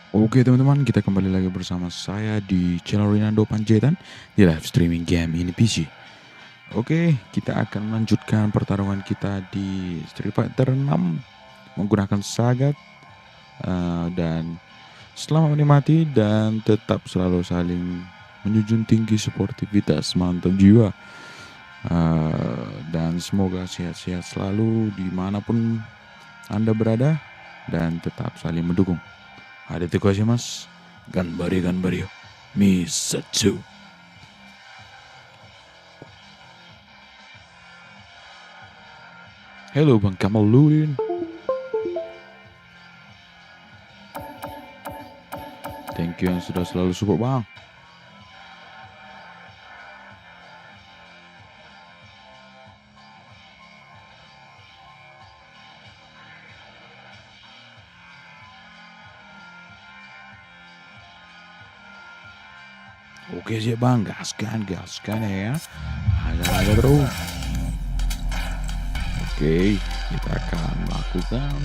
Oke teman-teman, kita kembali lagi bersama saya di channel Rinaldo Panjaitan di live streaming game ini PC. Oke, kita akan melanjutkan pertarungan kita di Street Fighter 6 menggunakan SAGAT dan selamat menikmati dan tetap selalu saling menjunjung tinggi sportivitas, mantap jiwa. Dan semoga sehat-sehat selalu dimanapun Anda berada dan tetap saling mendukung. Ada mas, ganbari misatsu. Halo Bang Kamaluddin. Thank you yang sudah selalu support Bang. Oke sih Bang, gaskan ya. Ada terus. Oke, kita akan melakukan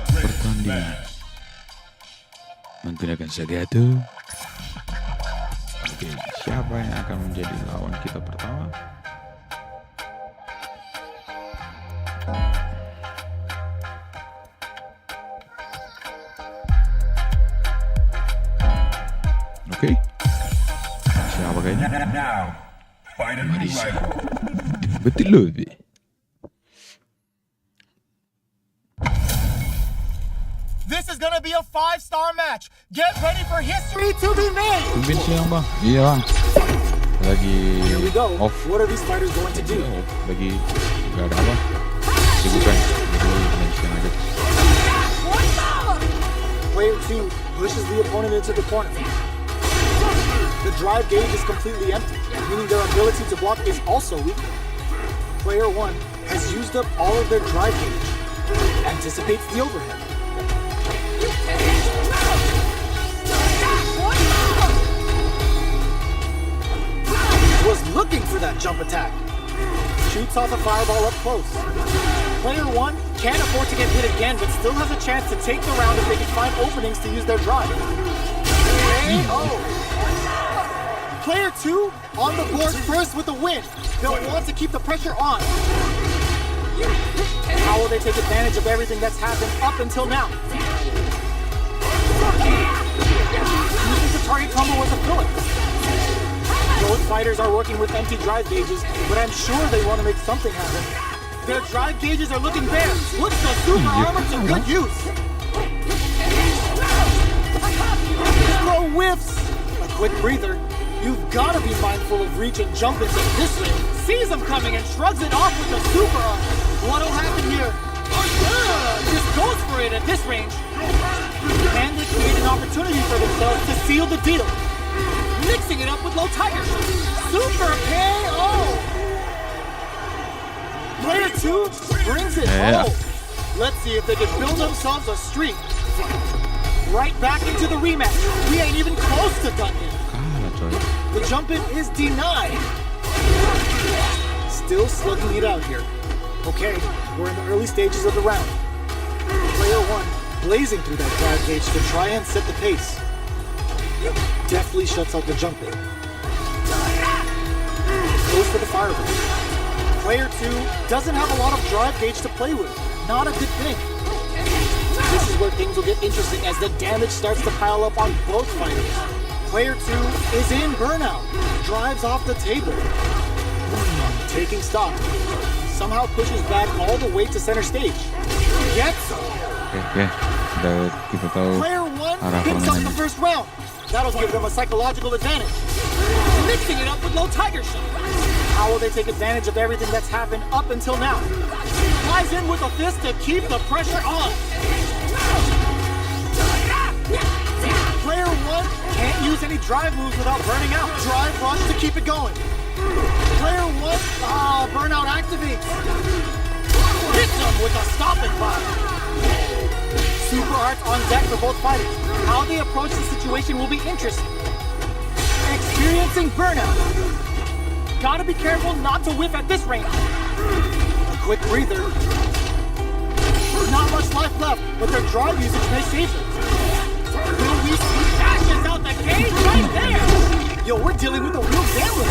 pertandingan menggunakan SAGAT. Oke, siapa yang akan menjadi lawan kita pertama? Oke. Siapa kayaknya? Marisa. Betul loh. This is gonna be a 5-star match. Get ready for history to be made. Tungguin siang Bang. Iya Bang. Lagi off. What are these fighters going to do? Lagi nggak ada apa. Sibukan. Main siang aja. Player 2 pushes the opponent into the corner. The drive gauge is completely empty, meaning their ability to block is also weak. Player 1 has used up all of their drive gauge. Anticipates the overhead. Was looking for that jump attack. Shoots off a fireball up close. Player 1 can't afford to get hit again, but still has a chance to take the round if they can find openings to use their drive. Player 2 on the board first with the win. They'll want to keep the pressure on. How will they take advantage of everything that's happened up until now? Using the target combo as a filler. Both fighters are working with empty drive gauges, but I'm sure they want to make something happen. Their drive gauges are looking bare. Puts the super armor to good use. Throw whiffs. A quick breather. You've got to be mindful of reach and jump into this ring. Sees him coming and shrugs it off with the super arm. What'll happen here? Just goes for it at this range. And they create an opportunity for themselves to seal the deal. Mixing it up with low tiger shot. Super KO! Player 2 brings it home. Let's see if they can build themselves a streak. Right back into the rematch. We ain't even close to done yet. The jump in is denied. Still slugging it out here. Okay, we're in the early stages of the round. Player 1 blazing through that drive gauge to try and set the pace. Deftly shuts out the jump in. Goes for the fireball. Player 2 doesn't have a lot of drive gauge to play with. Not a good thing. This is where things will get interesting as the damage starts to pile up on both fighters. Player 2 is in burnout. Drives off the table. Taking stock. Somehow pushes back all the way to center stage. Gets him. Player 1 picks up the first round. That'll give them a psychological advantage. Mixing it up with low tiger shot. How will they take advantage of everything that's happened up until now? Flies in with a fist to keep the pressure on. Player 1 can't use any drive moves without burning out. Drive rush to keep it going. Player 1, burnout activates. Hits him with a stopping fire. Super arts on deck for both fighters. How they approach the situation will be interesting. Experiencing burnout. Gotta be careful not to whiff at this range. A quick breather. Not much life left, but their drive usage may save them. Will we see Dashes out the cage right there. Yo, we're dealing with a real gambler.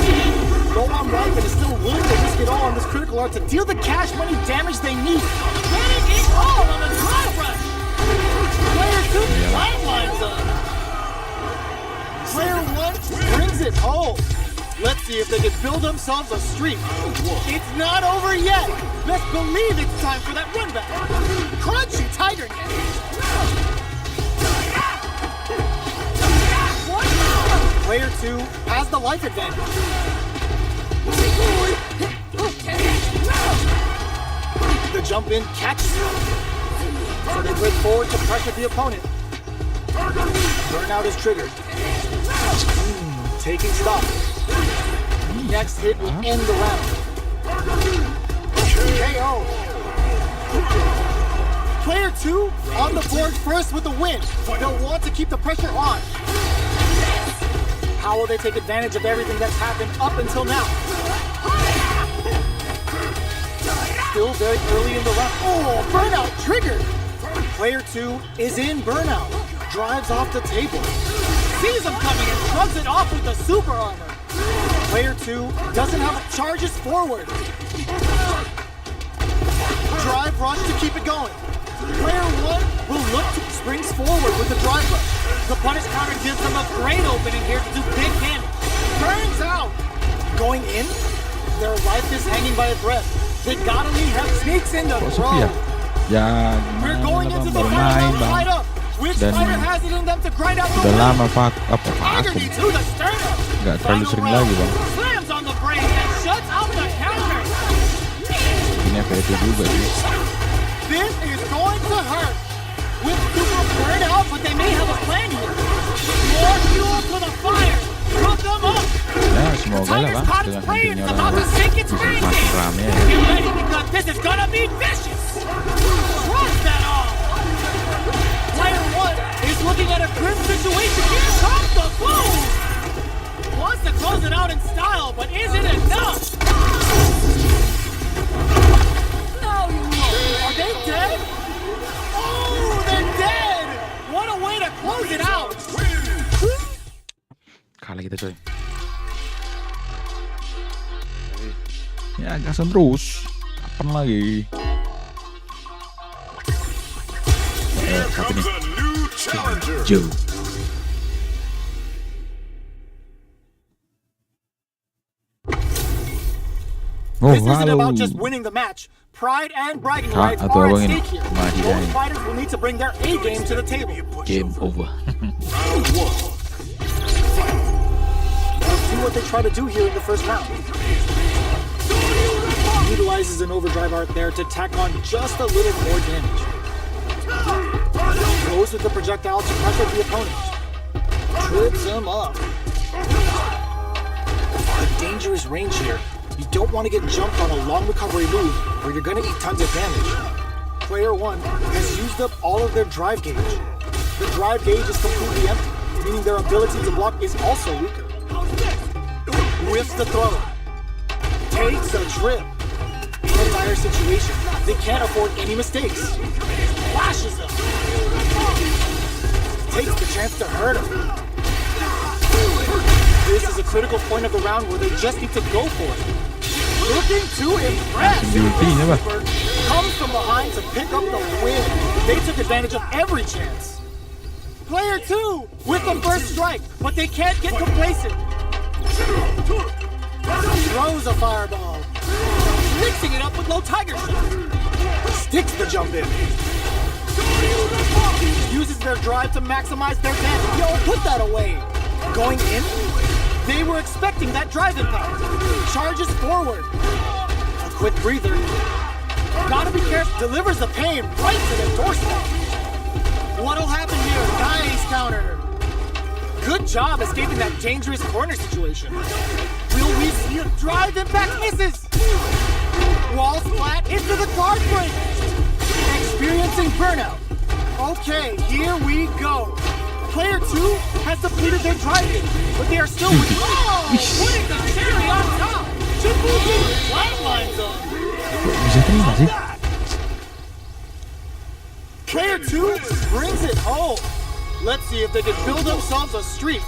Low on life and is still willing to risk it all on this critical art to deal the cash money damage they need. Getting it all on the drive rush. Player 2 Lifelines up. Player 1 brings it home. Let's see if they can build themselves a streak. It's not over yet. Best believe it's time for that run back. Crunchy Tiger Net. Player 2 has the life advantage. The jump in catches him. So they break forward to pressure the opponent. Burnout is triggered. Taking stock. Next hit will end the round. KO. Player 2 on the board first with the win. They'll want to keep the pressure on. How will they take advantage of everything that's happened up until now? Still very early in the round. Oh, burnout triggered. Player 2 is in burnout. Drives off the table. Sees him coming and shrugs it off with the super armor. Player 2 doesn't have charges forward. Drive rush to keep it going. Player 1 will look to springs forward with the drive rush. The punish counter gives them a great opening here to do big damage. Burns out. Going in, their life is hanging by a thread. They gotta leave him. Sneaks in the throw. Ya We're gimana going bang, into the bermain final bang. fight up. Which Dan fighter has it in them to grind out the Udah win? lama vakum. Agony to the sternum. Gak terlalu sering lagi bang. Slams on the brain and shuts out the counter. Ini FVP juga sih. This is going to hurt. With super burnout, but they may have a plan here. More fuel to the fire. Cook them up. Ya semoga lah bang dengan hentinya orang-orang bisa makin rame ya. Get ready because this is gonna be vicious. Trust that all. Player 1 Is looking at a grim situation. Here comes the boom. Wants to close it out in style, but is it enough? Now you know. Are they dead? Oh, they're dead. What a way to close it out. Kalah kita coy. Ya gasan terus. Kapan lagi? Satu nih. Joe. Oh, This isn't halo. about just winning the match. Pride and bragging Ah, rights atau are at abang ini? stake here. Mati Both dah. fighters will need to bring their A game to the table. Game over. Let's see what they try to do here in the first round. Utilizes an overdrive art there to tack on just a little more damage. Goes with the projectile to pressure the opponent. Trips him up. A dangerous range here. You don't want to get jumped on a long recovery move or you're going to eat tons of damage. Player 1 has used up all of their drive gauge. The drive gauge is completely empty, meaning their ability to block is also weaker. Whiffs the throw. Takes a trip. In a dire situation, they can't afford any mistakes. Flashes him. Takes the chance to hurt him. This is a critical point of the round where they just need to go for it. Looking to impress. Ultinya, Bah. Comes from behind to pick up the win. They took advantage of every chance. Player 2 with the first strike, but they can't get complacent. Throws a fireball. Mixing it up with low tiger shot. Sticks the jump in. Uses their drive to maximize their damage. Yo, put that away. Going in? They were expecting that drive impact. Charges forward. A quick breather. Gotta be careful. Delivers the pain right to the doorstep. What'll happen here? Nice counter. Good job escaping that dangerous corner situation. Will we see a drive impact misses? Walls flat into the guard break. Experiencing burnout. Okay, here we go. Player 2 has depleted their driving, but they are still Putting the cherry on top. Triple lifelines on. Bisa terima sih? Player 2 brings it home. Let's see if they can build themselves a streak.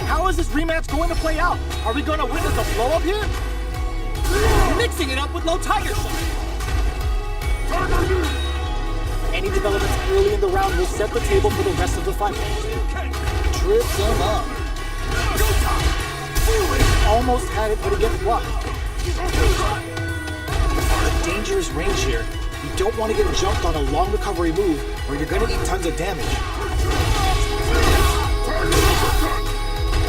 How is this rematch going to play out? Are we going to witness a blow-up here? Mixing it up with low tiger shot. Any developments early in the round will set the table for the rest of the fight. Trips him up. Almost had it, but it gets blocked. A dangerous range here. You don't want to get jumped on a long recovery move, or you're going to eat tons of damage.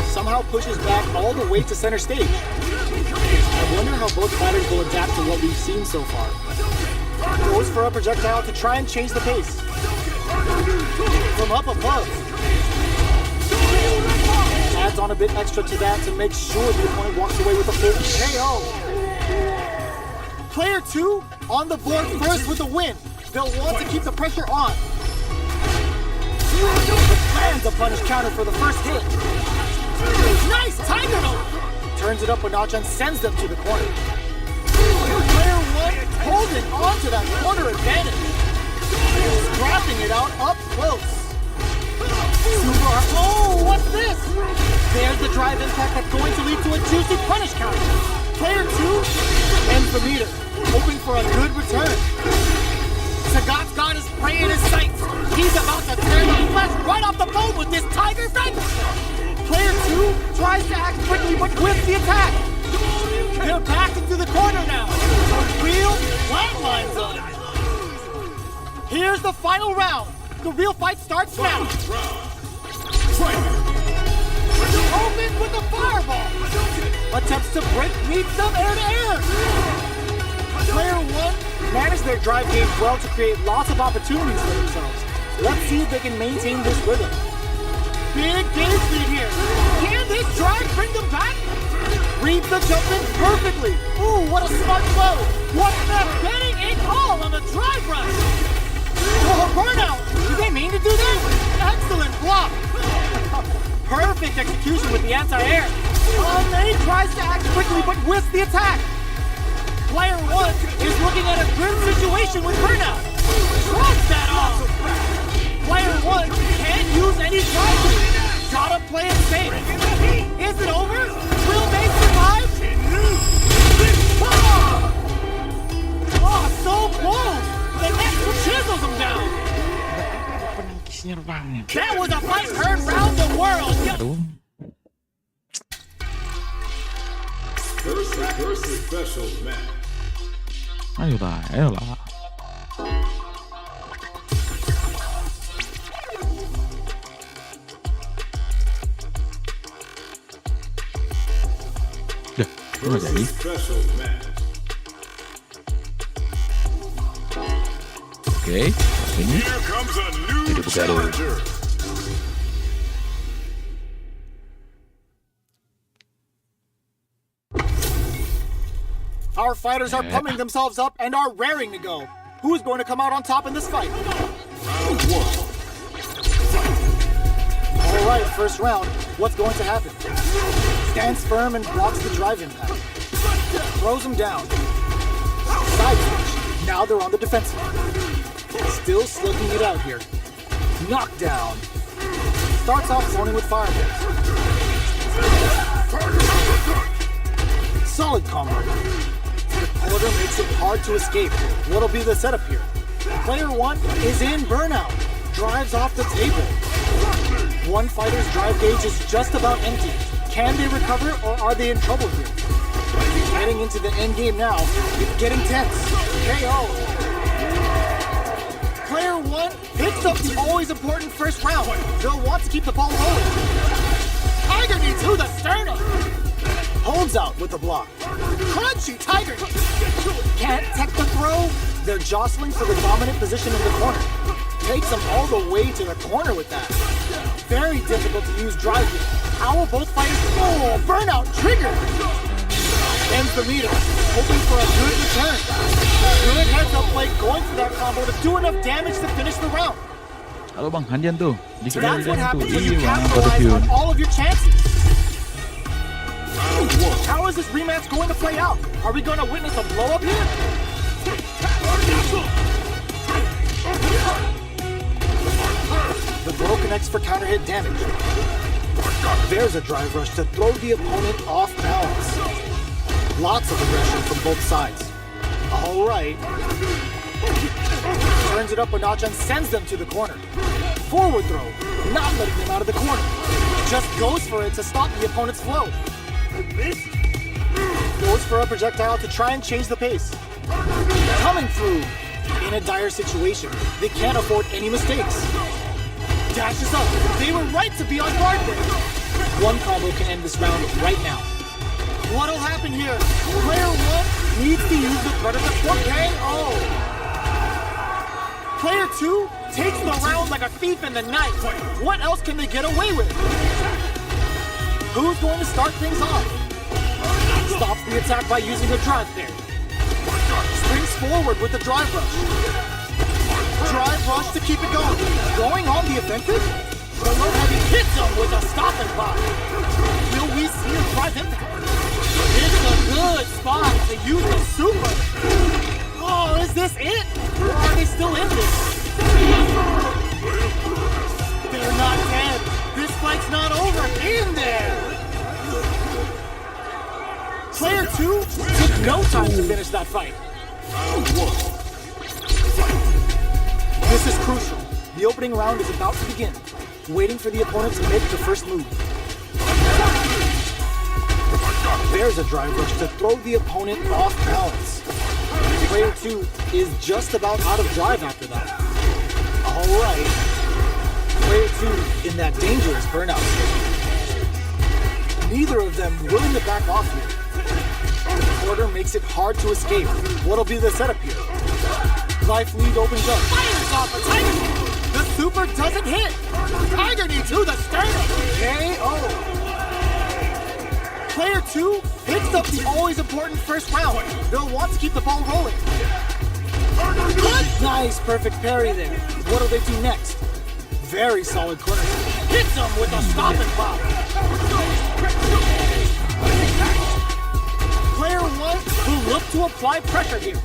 Somehow pushes back all the way to center stage. I wonder how both fighters will adapt to what we've seen so far. Goes for a projectile to try and change the pace. From up above. Adds on a bit extra to that to make sure the opponent walks away with a full KO. Player 2 on the board first with the win. They'll want to keep the pressure on. Lands a punish counter for the first hit. Nice tiger note. Turns it up a notch and sends them to the corner. Player 1 holding on to that corner advantage. Scrapping it out up close. Oh, what's this? There's the drive impact that's going to lead to a juicy punish counter. Player 2 ends the meter, hoping for a good return. SAGAT's got his prey in his sights. He's about to tear the flesh right off the bone with this tiger fence. Player 2 tries to act quickly but whiffs the attack. They're back into the corner now. A real flatlines on. Here's the final round. The real fight starts now. Opens with a fireball. Attempts to break, meets them air to air. Player 1 managed their drive game well to create lots of opportunities for themselves. Let's see if they can maintain this rhythm. Big game speed here. Can this drive bring them back? Reads the jump in perfectly. Ooh, what a smart blow. What's that? Getting a call on the drive rush. Oh, burnout. Did they mean to do that? Excellent block. Perfect execution with the anti-air. They tries to act quickly but whiffs the attack. Player 1 is looking at a grim situation with burnout. Shrugs that off. Player 1 can't use any drive. Gotta play it safe. Is it over? Will they survive? Oh, so close. The next chisels him down. That was a fight heard round the world. First special match. Ayolah, ayolah. Dah, mana jadi? Special match. Oke, ini Here comes a new Jadi buka dulu. challenger. Our fighters are pumping themselves up and are raring to go. Who's going to come out on top in this fight? Round 1. All right, first round. What's going to happen? Stands firm and blocks the drive impact. Throws him down. Side switch. Now they're on the defensive. Still slugging it out here. Knockdown. Starts off zoning with fireballs. Solid combo. The corner makes it hard to escape. What'll be the setup here? Player 1 is in burnout. Drives off the table. One fighter's drive gauge is just about empty. Can they recover or are they in trouble here? Heading into the end game now. It's getting tense. KO. Player 1 picks up the always important first round. They'll want to keep the ball rolling. Tiger knee to the sternum. Holds out with the block. Crunchy tiger knee. Can't tech the throw. They're jostling for the dominant position in the corner. Takes them all the way to the corner with that. Very difficult to use drive here. How will both fighters... Oh, burnout trigger! Ends the meter, hoping for a good return. Good heads-up play going for that combo to do enough damage to finish the round. Halo Bang, Handian tuh. Di sini That's what tuh. happens when you Iya, Bang, capitalize on all of your chances. Round 1. How is this rematch going to play out? Are we going to witness a blow-up here? The throw connects for counter hit damage. There's a drive rush to throw the opponent off balance. Lots of aggression from both sides. All right. Turns it up a notch and sends them to the corner. Forward throw, not letting them out of the corner. Just goes for it to stop the opponent's flow. Goes for a projectile to try and change the pace. Coming through in a dire situation. They can't afford any mistakes. Dashes up. They were right to be on guard there. One combo can end this round right now. What'll happen here? Player 1 needs to use the threat of the KO. Player 2 takes the round like a thief in the night. What else can they get away with? Who's going to start things off? Stops the attack by using a drive there. Springs forward with the drive rush. Drive rush to keep it going. Going on the offensive? The low heavy hits him with a stop and pop. Will we see a drive impact? It's a good spot to use the super. Oh, is this it? Or are they still in this? They're not dead. This fight's not over. In there. Player 2 took no time to finish that fight. This is crucial. The opening round is about to begin. Waiting for the opponent to make the first move. There's a drive rush to throw the opponent off balance. Player 2 is just about out of drive after that. Alright. Player 2 in that dangerous burnout state. Neither of them willing to back off here. The order makes it hard to escape. What'll be the setup here? Life lead opens up. Fires off a Tiger Knee. The super doesn't hit. Tiger Knee to the sternum. KO. Player 2 picks up the always important first round. They'll want to keep the ball rolling. Nice, perfect parry there. What'll they do next? Very solid corner. Hits him with a stop and pop. Player 1 will look to apply pressure here.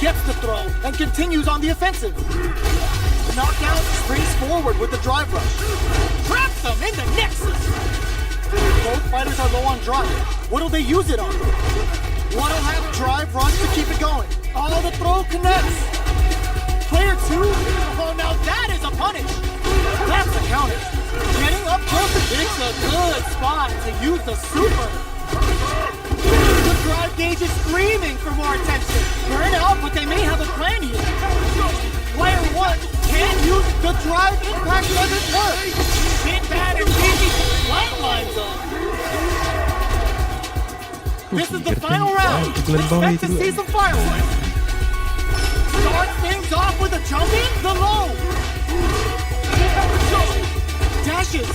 Gets the throw and continues on the offensive. Knockout springs forward with the drive rush. Traps him in the nexus. Both fighters are low on drive. What'll they use it on? What'll have drive rush to keep it going? Oh, the throw connects. Player 2? Oh, now that is a punish. That's a counter. Getting up close, it's a good spot to use the super. The drive gauge is screaming for more attention. Burn out, but they may have a plan here. Player 1 can't use the drive impact doesn't work. Hit bad and easy to flatlines them. This is the final round. Expect to see some fireworks. Start things off with a jumping, the low. Dashes.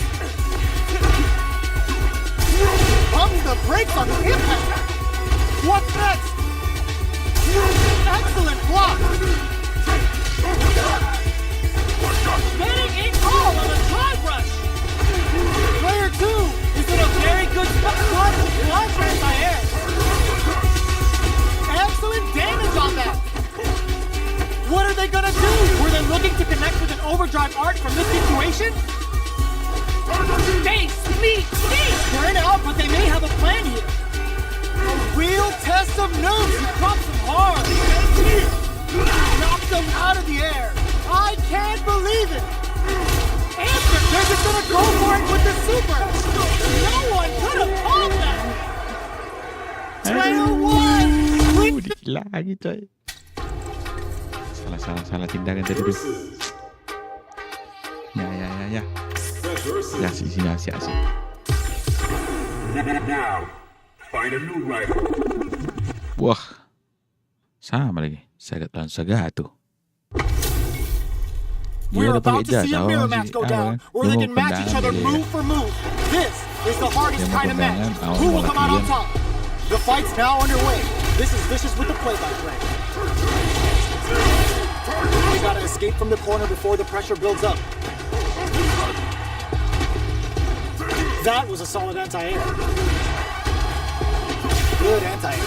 Pumps the brakes on the impact. What's next? Excellent block. Getting a call on the drive rush. Player 2 is in a very good spot. Launch anti-air. Excellent damage on that. What are they gonna do? Were they looking to connect with an overdrive art from this situation? They sneak. Burn out, but they may have a plan here. A real test of nerves. He drops them hard. Knocks them out of the air. I can't believe it. Answer, they're just gonna go for it with the super. No one could have called that. Player 1. Lagi coy. Salah tindakan tadi tuh. Ya. Ya sini asik. Now, find a new rival. Wah. Sama lagi. Sagat lawan Sagat tuh. We're about to see a mirror match go down, where they can match each other move for move. This is the hardest kind of match. Who will come out on top? The fight's now underway. This is Vicious with the play-by-play. They gotta escape from the corner before the pressure builds up. That was a solid anti-air. Good anti-air.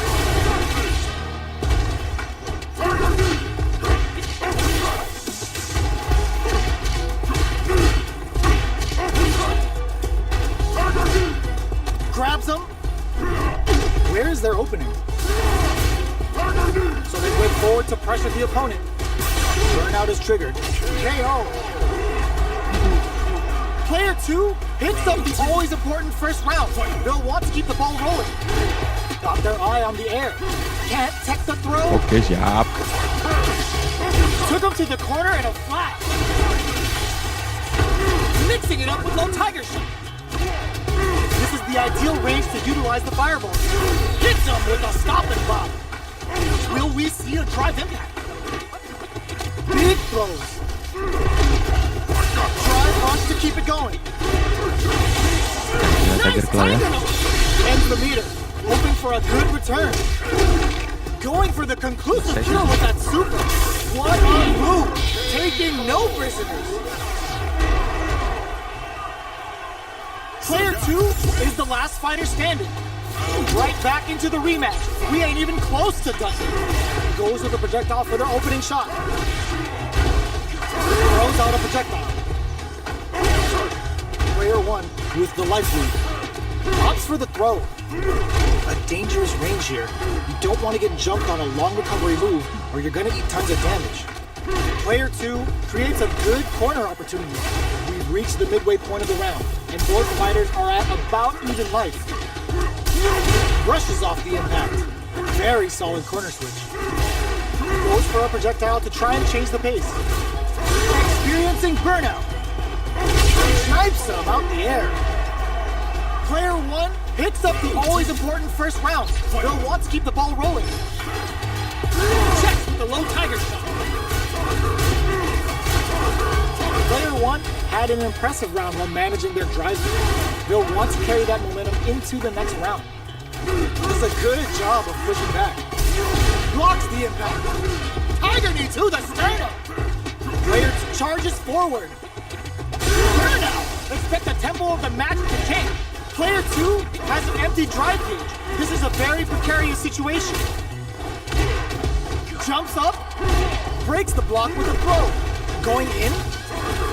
forward to pressure the opponent. Burnout is triggered. KO. Player 2 hits up the always important first round. They'll want to keep the ball rolling. Got their eye on the air. Can't tech the throw. Oke, siap. Took him to the corner in a flash. Mixing it up with low tiger shot. This is the ideal range to utilize the fireball. Hits him with a stop and pop. Will we see a drive impact? Big throws. Drive punch to keep it going. Tiger Claw ya. Ends the meter. Hoping for a good return. Going for the conclusive kill with that super. One on move. Taking no prisoners. Player 2 is the last fighter standing. Right back into the rematch. We ain't even close to done. Goes with a projectile for their opening shot. Throws out a projectile. Player 1 with the life lead. Opts for the throw. A dangerous range here. You don't want to get jumped on a long recovery move or you're going to eat tons of damage. Player 2 creates a good corner opportunity. We've reached the midway point of the round, and both fighters are at about even life. Brushes off the impact. Very solid corner switch. Goes for a projectile to try and change the pace. Experiencing burnout. Snipes him out the air. Player 1 hits up the always important first round. They'll want to keep the ball rolling. Checks with the low tiger shot. Player 1 had an impressive round while managing their drive. They'll want to carry that momentum into the next round. Does a good job of pushing back. Blocks the impact. Tiger knee to the sternum. Player 2 charges forward. Burnout. Expect the tempo of the match to change. Player 2 has an empty drive gauge. This is a very precarious situation. Jumps up, breaks the block with a throw. Going in,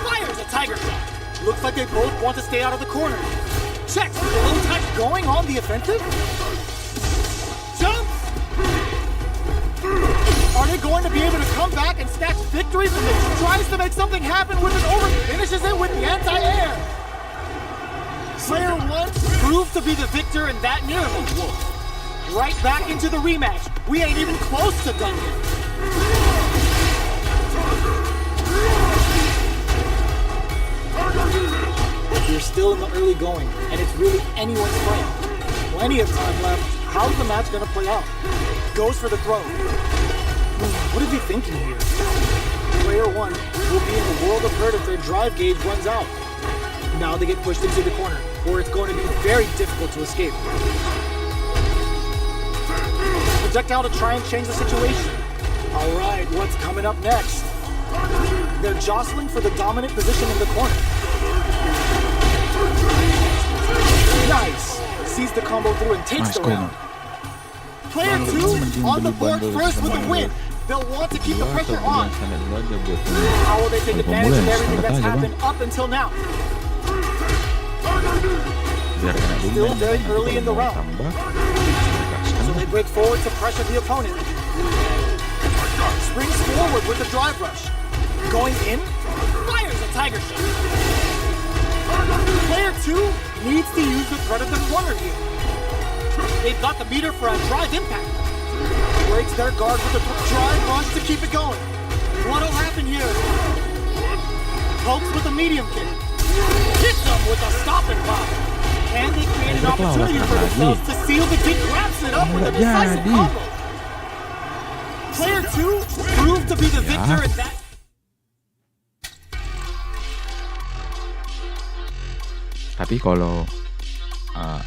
fires a tiger shot. Looks like they both want to stay out of the corner. Checks with the low touch going on the offensive. Jumps! Are they going to be able to come back and snatch victory from the tries to make something happen with an over, finishes it with the anti-air. Player 1 proved to be the victor in that nearly. Right back into the rematch. We ain't even close to done yet. You're still in the early going, and it's really anyone's fight. Plenty of time left. How's the match gonna play out? Goes for the throw. What is he thinking here? Player 1 will be in the world of hurt if their drive gauge runs out. Now they get pushed into the corner, where it's going to be very difficult to escape. Projectile to try and change the situation. Alright, what's coming up next? They're jostling for the dominant position in the corner. Nice! Sees the combo through and takes the round. Player 2 on the board first with a win. They'll want to keep the pressure on. How will they take advantage of everything that's happened up until now? Still very early in the round. So they break forward to pressure the opponent. Springs forward with a drive rush. Going in, fires a tiger shot. Player 2 needs to use the threat of the corner here. They've got the meter for a drive impact. Breaks their guard with a drive rush to keep it going. What'll happen here? Pokes with a medium kick. Hits them with a stop and pop. And they create an opportunity for themselves to seal the kick. Wraps it up with a decisive combo. Player 2 proved to be the victor in that. Tapi kalau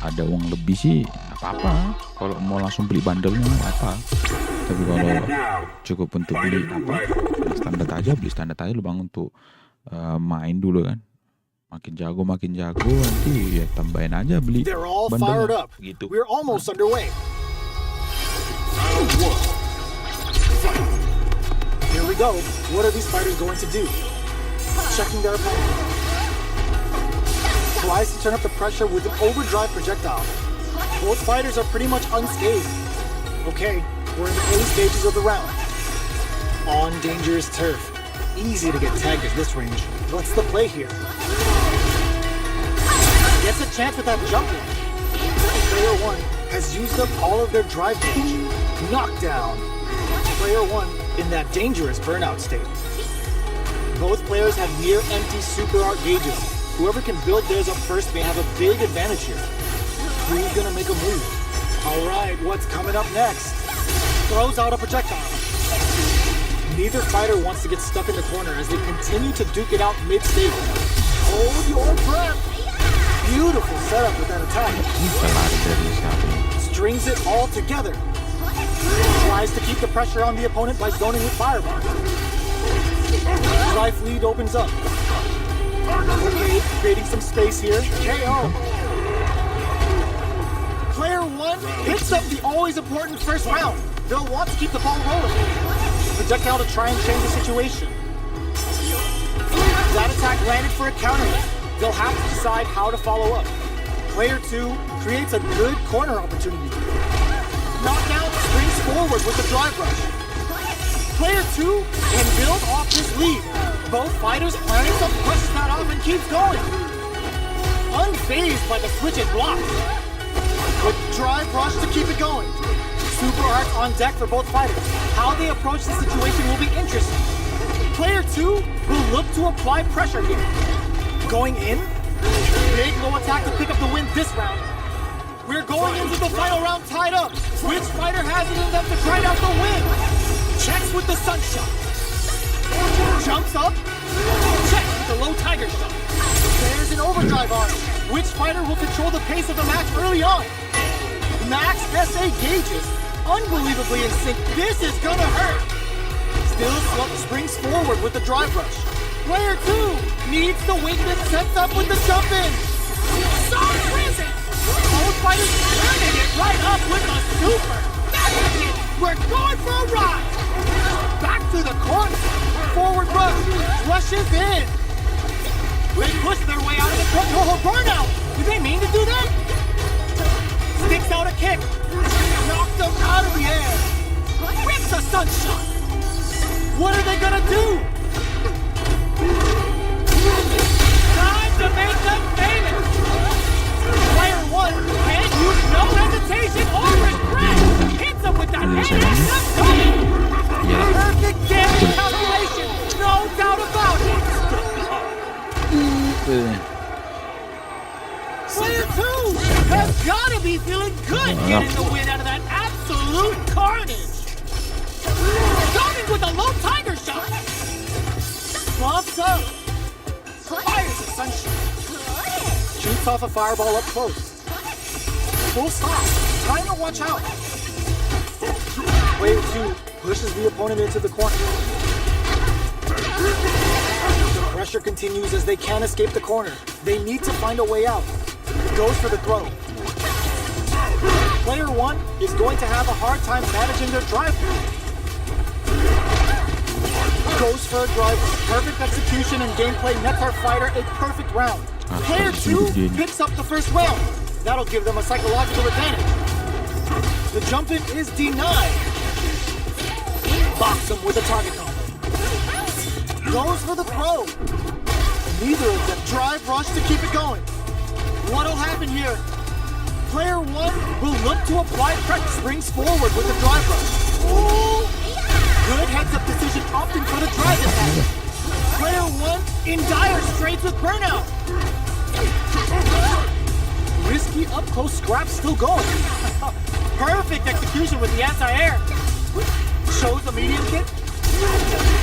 ada uang lebih sih apa-apa. Kalau mau langsung beli bandelnya apa. Tapi kalau cukup untuk beli apa, beli standar aja lu bang untuk main dulu kan. Makin jago nanti ya tambahin aja beli bandelnya gitu. We're almost underway. Here we go. What are these fighters going to do? Checking their opponent. Tries to turn up the pressure with an overdrive projectile. Both fighters are pretty much unscathed. Okay, we're in the early stages of the round. On dangerous turf. Easy to get tagged at this range. What's the play here? Gets a chance with that jump in. Player 1 has used up all of their drive gauge. Knockdown. Player 1 in that dangerous burnout state. Both players have near empty super art gauges. Whoever can build theirs up first may have a big advantage here. Who's gonna make a move? Alright, what's coming up next? Throws out a projectile. Neither fighter wants to get stuck in the corner as they continue to duke it out mid-stage. Hold your breath. Beautiful setup with that attack. Strings it all together. Tries to keep the pressure on the opponent by zoning with Fireball. Life lead opens up. Okay, creating some space here. KO. Player 1 picks up the always important first round. They'll want to keep the ball rolling. Projectile to try and change the situation. That attack landed for a counter hit. They'll have to decide how to follow up. Player 2 creates a good corner opportunity. Knockdown springs forward with the drive rush. Player 2 can build off this lead. Both fighters planning to push that off and keeps going. Unfazed by the switch and block. With drive rush to keep it going. Super arts on deck for both fighters. How they approach the situation will be interesting. Player 2 will look to apply pressure here. Going in. Big low attack to pick up the win this round. We're going into the final round tied up. Which fighter has it in them to grind out the win? Checks with the sunshot. Jumps up. Checks with the low tiger shot. There's an overdrive arm. Which fighter will control the pace of the match early on? Max SA gauges. Unbelievably in sync. This is gonna hurt. Still springs forward with the drive rush. Player 2 needs the weakness sets up with the jump in. So risen. Both fighters turning it right up with a super. That's it. We're going for a ride. Back to the corner. Forward rush. Rushes in. They push their way out of the corner. Burnout. Did they mean to do that? Sticks out a kick. Knocked them out of the air. Rips a sunshot. What are they gonna do? Time to make them famous. Player 1 can't use no hesitation or regret. Hits him with that hand. Perfect damage calculation. No doubt about it. Player 2 has got to be feeling good getting the win out of that absolute carnage. Starting with a low tiger shot. Flops up. Fires a sunshine. Shoots off a fireball up close. Full stop. Trying to watch out. Player 2 pushes the opponent into the corner. The pressure continues as they can't escape the corner. They need to find a way out. Goes for the throw. Player 1 is going to have a hard time managing their drive. Goes for a drive. Perfect execution and gameplay nets our fighter a perfect round. Player 2 picks up the first round. That'll give them a psychological advantage. The jump in is denied. Box him with a target combo. Goes for the throw. Neither of them drive rush to keep it going. What'll happen here? Player 1 will look to apply pressure. Springs forward with the drive rush. Ooh. Good heads-up decision, opting for the drive attack. Player 1 in dire straits with burnout. Risky up-close scrap still going. Perfect execution with the anti-air. Shows a medium kick.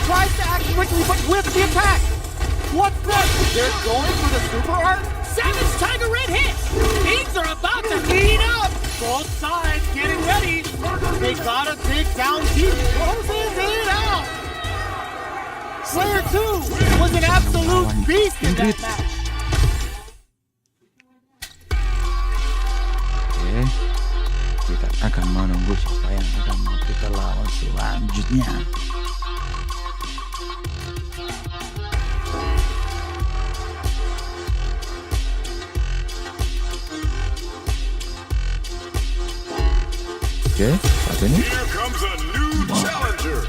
Tries to act quickly, but with the attack. What's next? They're going for the super art. Savage Tiger Red hit. Things are about to heat up. Both sides getting ready. They gotta dig down deep. Closes it out. Player 2 was an absolute beast in that match. Oke, kita akan menunggu siapa yang akan mau kita lawan selanjutnya. Oke, saat ini Here comes a new challenger.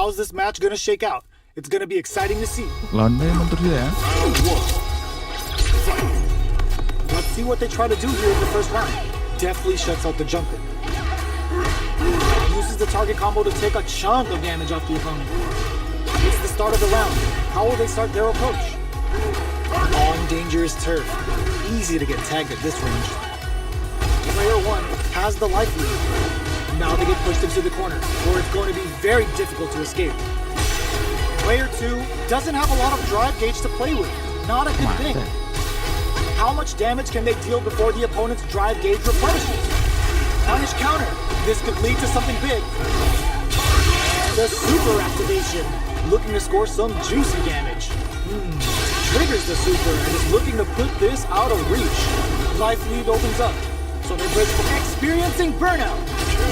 How's this match gonna shake out? It's gonna be exciting to see. Lawan Diamond terus ya. Let's see what they try to do here in the first round. Deftly shuts out the jumper. Uses the target combo to take a chunk of damage off the opponent. It's the start of the round. How will they start their approach? On dangerous turf. Easy to get tagged at this range. Player 1 has the life lead. Now they get pushed into the corner, where it's going to be very difficult to escape. Player 2 doesn't have a lot of drive gauge to play with. Not a good thing. How much damage can they deal before the opponent's drive gauge replenishes? Punish counter. This could lead to something big. And the super activation. Looking to score some juicy damage. Triggers the super and is looking to put this out of reach. Life lead opens up. So they're experiencing burnout.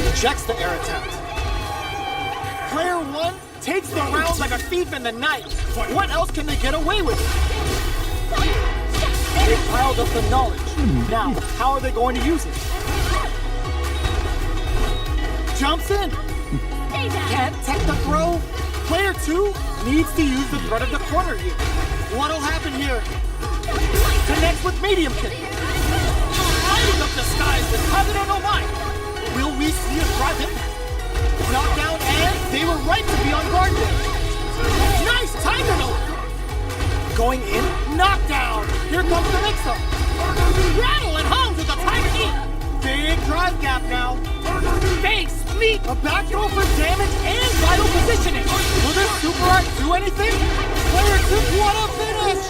Rejects the air attempt. Player 1 takes the round like a thief in the night. What else can they get away with? They piled up the knowledge. Now, how are they going to use it? Jumps in. Can't tech the throw. Player 2 needs to use the threat of the corner here. What'll happen here? Connects with medium kick. Lighting up the skies with Kagero no Mai. Will we see a drive impact? Knockdown, and they were right to be on guard there. Nice tiger note. Going in, knockdown. Here comes the mix-up. Rattle and hums with a tiger knee. Big drive gap now. Face, meet, a back throw for damage and vital positioning. Will this super art do anything? Player 2, what a finish!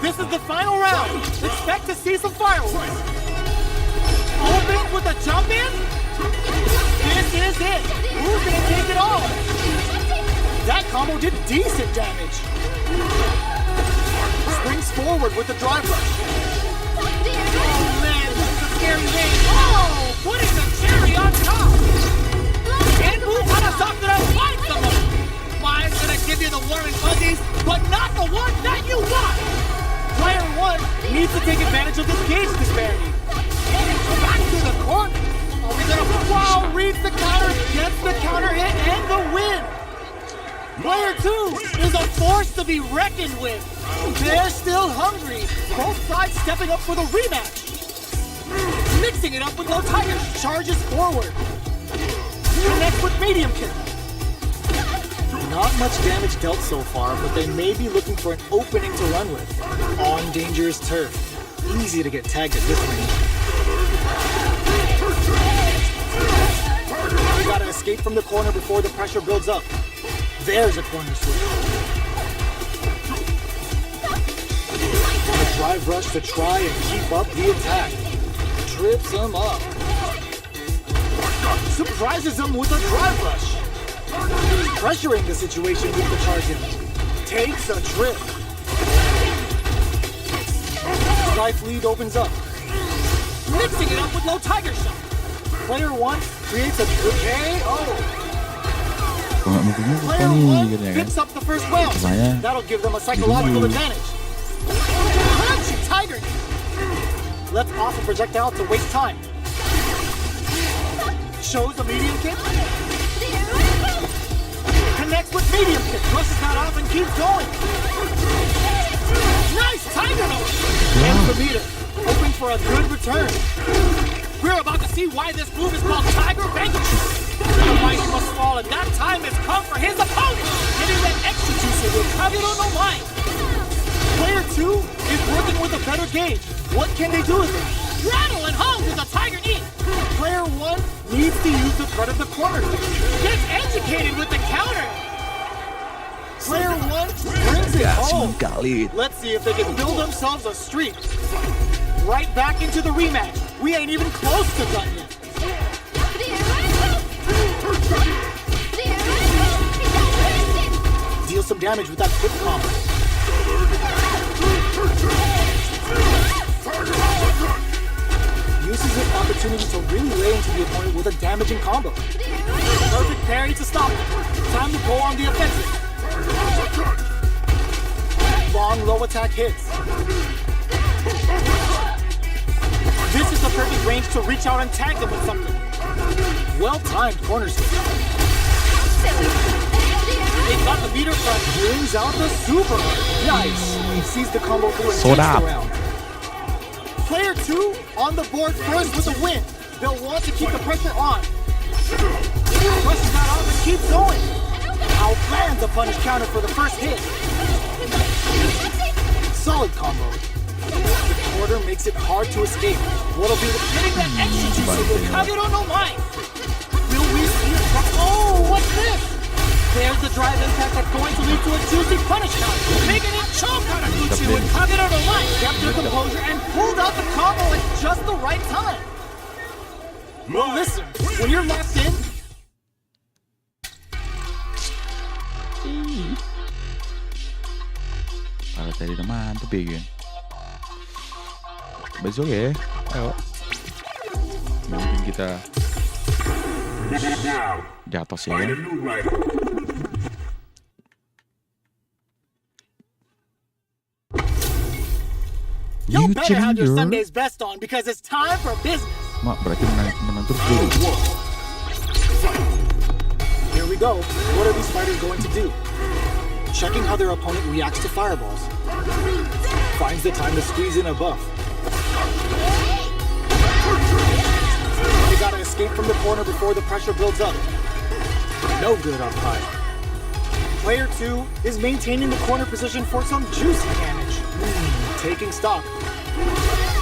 This is the final round. Expect to see some fireworks. Opens with a jump in. This is it. Who's gonna take it all? That combo did decent damage. Springs forward with the drive rush. Oh man, this is a scary range. Oh, putting the cherry on top. And Utanasakura fights the move. Mine's gonna give you the warm and fuzzies, but not the one that you want. Player 1 needs to take advantage of this gauge disparity. Back to the corner. Are we gonna... Wow, reads the counter, gets the counter hit, and the win. Player 2 is a force to be reckoned with. They're still hungry. Both sides stepping up for the rematch. Mixing it up with low tiger. Charges forward. Connects with medium kick. Not much damage dealt so far, but they may be looking for an opening to run with. On dangerous turf. Easy to get tagged at this range. We gotta escape from the corner before the pressure builds up. There's a corner switch. A drive rush to try and keep up the attack. Trips him up. Surprises him with a drive rush. Pressuring the situation with the charge in. Takes a trip. Life lead opens up. Mixing it up with low tiger shot. Player 1 creates a good KO. Player 1 picks up the first round. That'll give them a psychological advantage. Crunchy tiger. Let's off a projectile to waste time. Shows a medium kick. Connects with medium kick. Brushes that off and keeps going. Nice tiger note. Ends the meter. Hoping for a good return. We're about to see why this move is called Tiger Vanquish. The mighty must fall, and that time has come for his opponent. Getting that extra juicer with Kagero no Mai. Player 2 is working with a better gauge. What can they do with it? Rattle and hum with a tiger knee. Player 1 needs to use the threat of the corner. Gets educated with the counter. Player 1 brings it home. Let's see if they can build themselves a streak. Right back into the rematch. We ain't even close to done yet. Deal some damage with that quick combo. Uses this opportunity to really lay into the opponent with a damaging combo. Perfect parry to stop it. Time to go on the offensive. Long low attack hits. This is the perfect range to reach out and tag them with something. Well-timed corner switch. They got the meter front, brings out the super. Nice. He sees the combo through and takes the round. Player 2 on the board first with a win. They'll want to keep the pressure on. Pushes that off and keeps going. Outlands a punish counter for the first hit. Solid combo. The quarter makes it hard to escape. What'll be Getting that extra juicy with Kagero no Mai. will we see it? Oh, what's this? There's the drive impact that's going to lead to a juicy punish counter. Making it choke on Akuchi with Kagero no Mai. Kept their composure and pulled out the combo at just the right time. Well, listen, when you're locked in, Kalau tadi udah mantep ya kan. Besok ya, ayo. Mungkin kita Now, di atas ya find kan. a new rival. you New better have your challenger. Sunday's best on because it's time for business. Mak, berarti menang terus dulu. Here we go. What are these fighters going to do? Checking how their opponent reacts to fireballs. Finds the time to squeeze in a buff. They gotta escape from the corner before the pressure builds up. No good up high. Player 2 is maintaining the corner position for some juicy damage. Taking stock.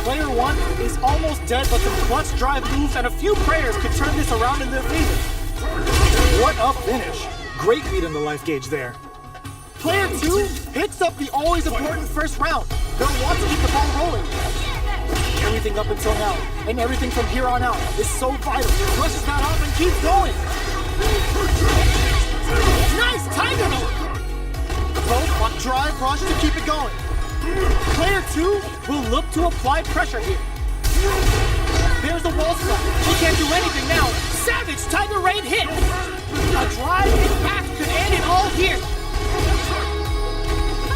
Player 1 is almost dead, but some clutch drive moves and a few prayers could turn this around in their favor. What a finish. Great read on the life gauge there. Player 2 picks up the always important first round. They'll want to keep the ball rolling. Everything up until now, and everything from here on out, is so vital. Brushes that off and keeps going. Nice tiger note. Both drive rush to keep it going. Player 2 will look to apply pressure here. There's the wall slap. He can't do anything now. Savage tiger raid hit. A drive impact could end it all here.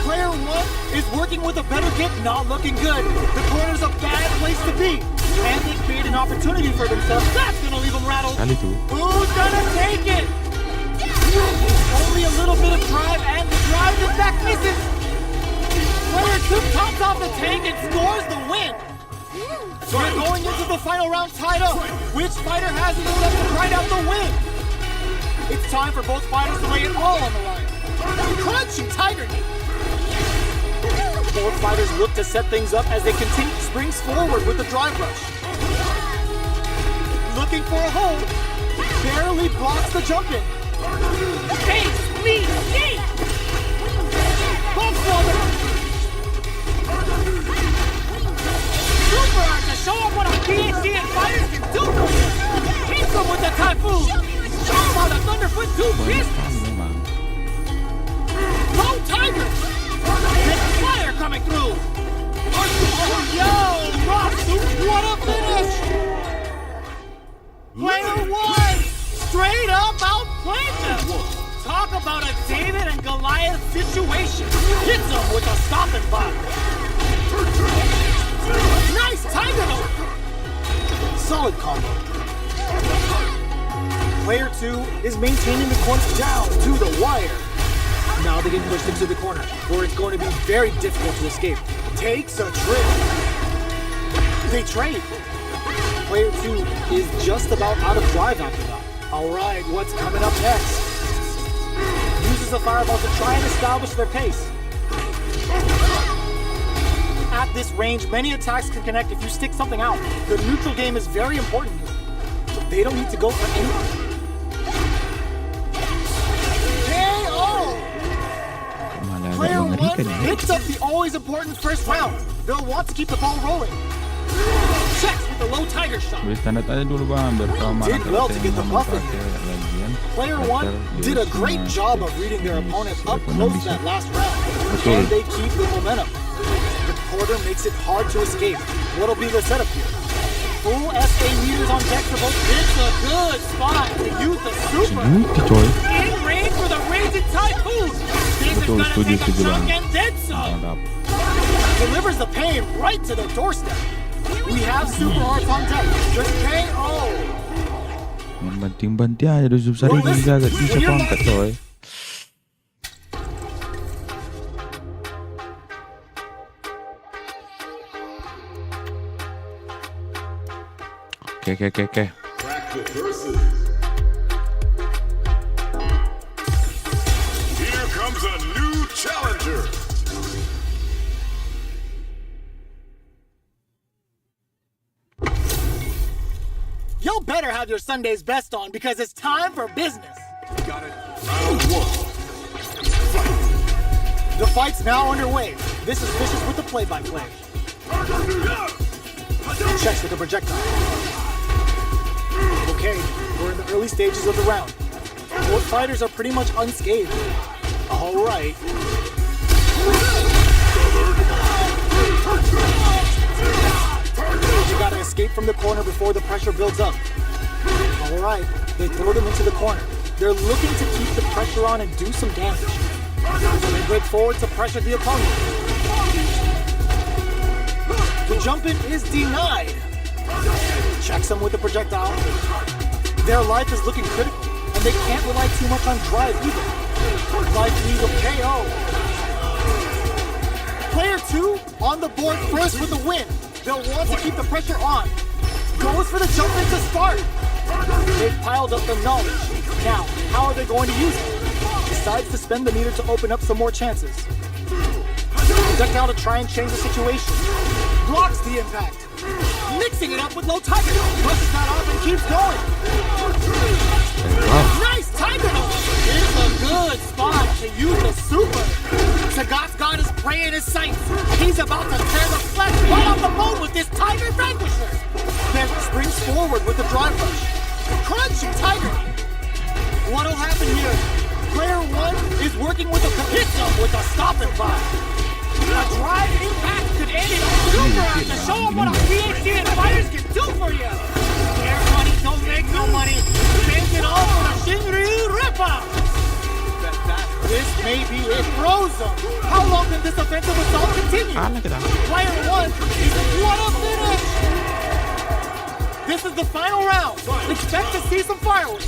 Player 1 is working with a better grip, not looking good. The corner's a bad place to be. And they create an opportunity for themselves. That's gonna leave him rattled. Kali tuh. Who's gonna take it? Only a little bit of drive, and the drive impact misses. Player 2 tops off the tank and scores the win. We're going into the final round tied up. Which fighter has it left to grind out the win? It's time for both fighters to lay it all on the line. Crunchy tiger knee. Both fighters look to set things up as they continue springs forward with the drive rush. Looking for a hold. Barely blocks the jump in. Face, me, knee. Both brothers. Super art to show up what a PhD in fighters can do. Hits him with the typhoon. Show him how the Thunderfoot do business. Memang. Low tiger. This fire coming through. Oh, yo, Roxy, what a finish. Player 1 straight up outplayed them. Talk about a David and Goliath situation. Hits him with a stomping block. Nice tiger note. Solid combo. Player 2 is maintaining the corner down to the wire. Now they get pushed into the corner, where it's going to be very difficult to escape. Takes a trip. They trade. Player 2 is just about out of drive after that. Alright, what's coming up next? Uses the fireball to try and establish their pace. At this range, many attacks can connect if you stick something out. The neutral game is very important here. They don't need to go for anything. Player 1 picks up the always important first round. They'll want to keep the ball rolling. Checks with the low tiger shot. Beri tanda tanya dulu bang, biar tahu mana Did well to get the mau buff in. pakai lagian. Player 1 did a great job of reading their opponent up close that last round. And they keep the momentum. The quarter makes it hard to escape. What'll be the setup here? Full SA meters on deck for both. It's a good spot to use the super. Sejuti coy. In range for the raging typhoon. This is Betul, gonna setuju, take a setuju chunk bang. and then some. Mantap. Delivers the pain right to their doorstep. We have super hearts on deck. Just KO. Yang banting-banting aja udah Subsari kan Sagat bisa pangkat coy. Oke. Practice versus. Here comes a new challenger. Y'all better have your Sunday's best on because it's time for business. Got it. Round one. The fight's now underway. This is Vicious with the play-by-play. Checks with the projectile. Okay, we're in the early stages of the round. Both fighters are pretty much unscathed. All right. You gotta escape from the corner before the pressure builds up. All right, they throw them into the corner. They're looking to keep the pressure on and do some damage. So they break forward to pressure the opponent. The jump in is denied. Checks them with the projectile. Their life is looking critical, and they can't rely too much on drive either. Life needs a KO. Player 2 on the board first with the win. They'll want to keep the pressure on. Goes for the jump in to start. They've piled up the knowledge. Now, how are they going to use it? Decides to spend the meter to open up some more chances. Projectile to try and change the situation. Blocks the impact. Mixing it up with low tiger. Brushes that off and keeps going. Nice tiger note. It's a good spot to use the super. SAGAT's got his prey in his sights. He's about to tear the flesh right off the bone with this tiger vanquisher. Then springs forward with the drive rush. Crunchy tiger. What'll happen here? Player 1 is working with a hits up with a stop and buy. A drive impact could end it on super to show them what a PhD and fighters can do for you. Air money don't make no money. Spends it all for the Shinryu Ripper. This may be it. Frozen. How long can this offensive assault continue? Player 1 is what a finish. This is the final round. Expect to see some fireworks.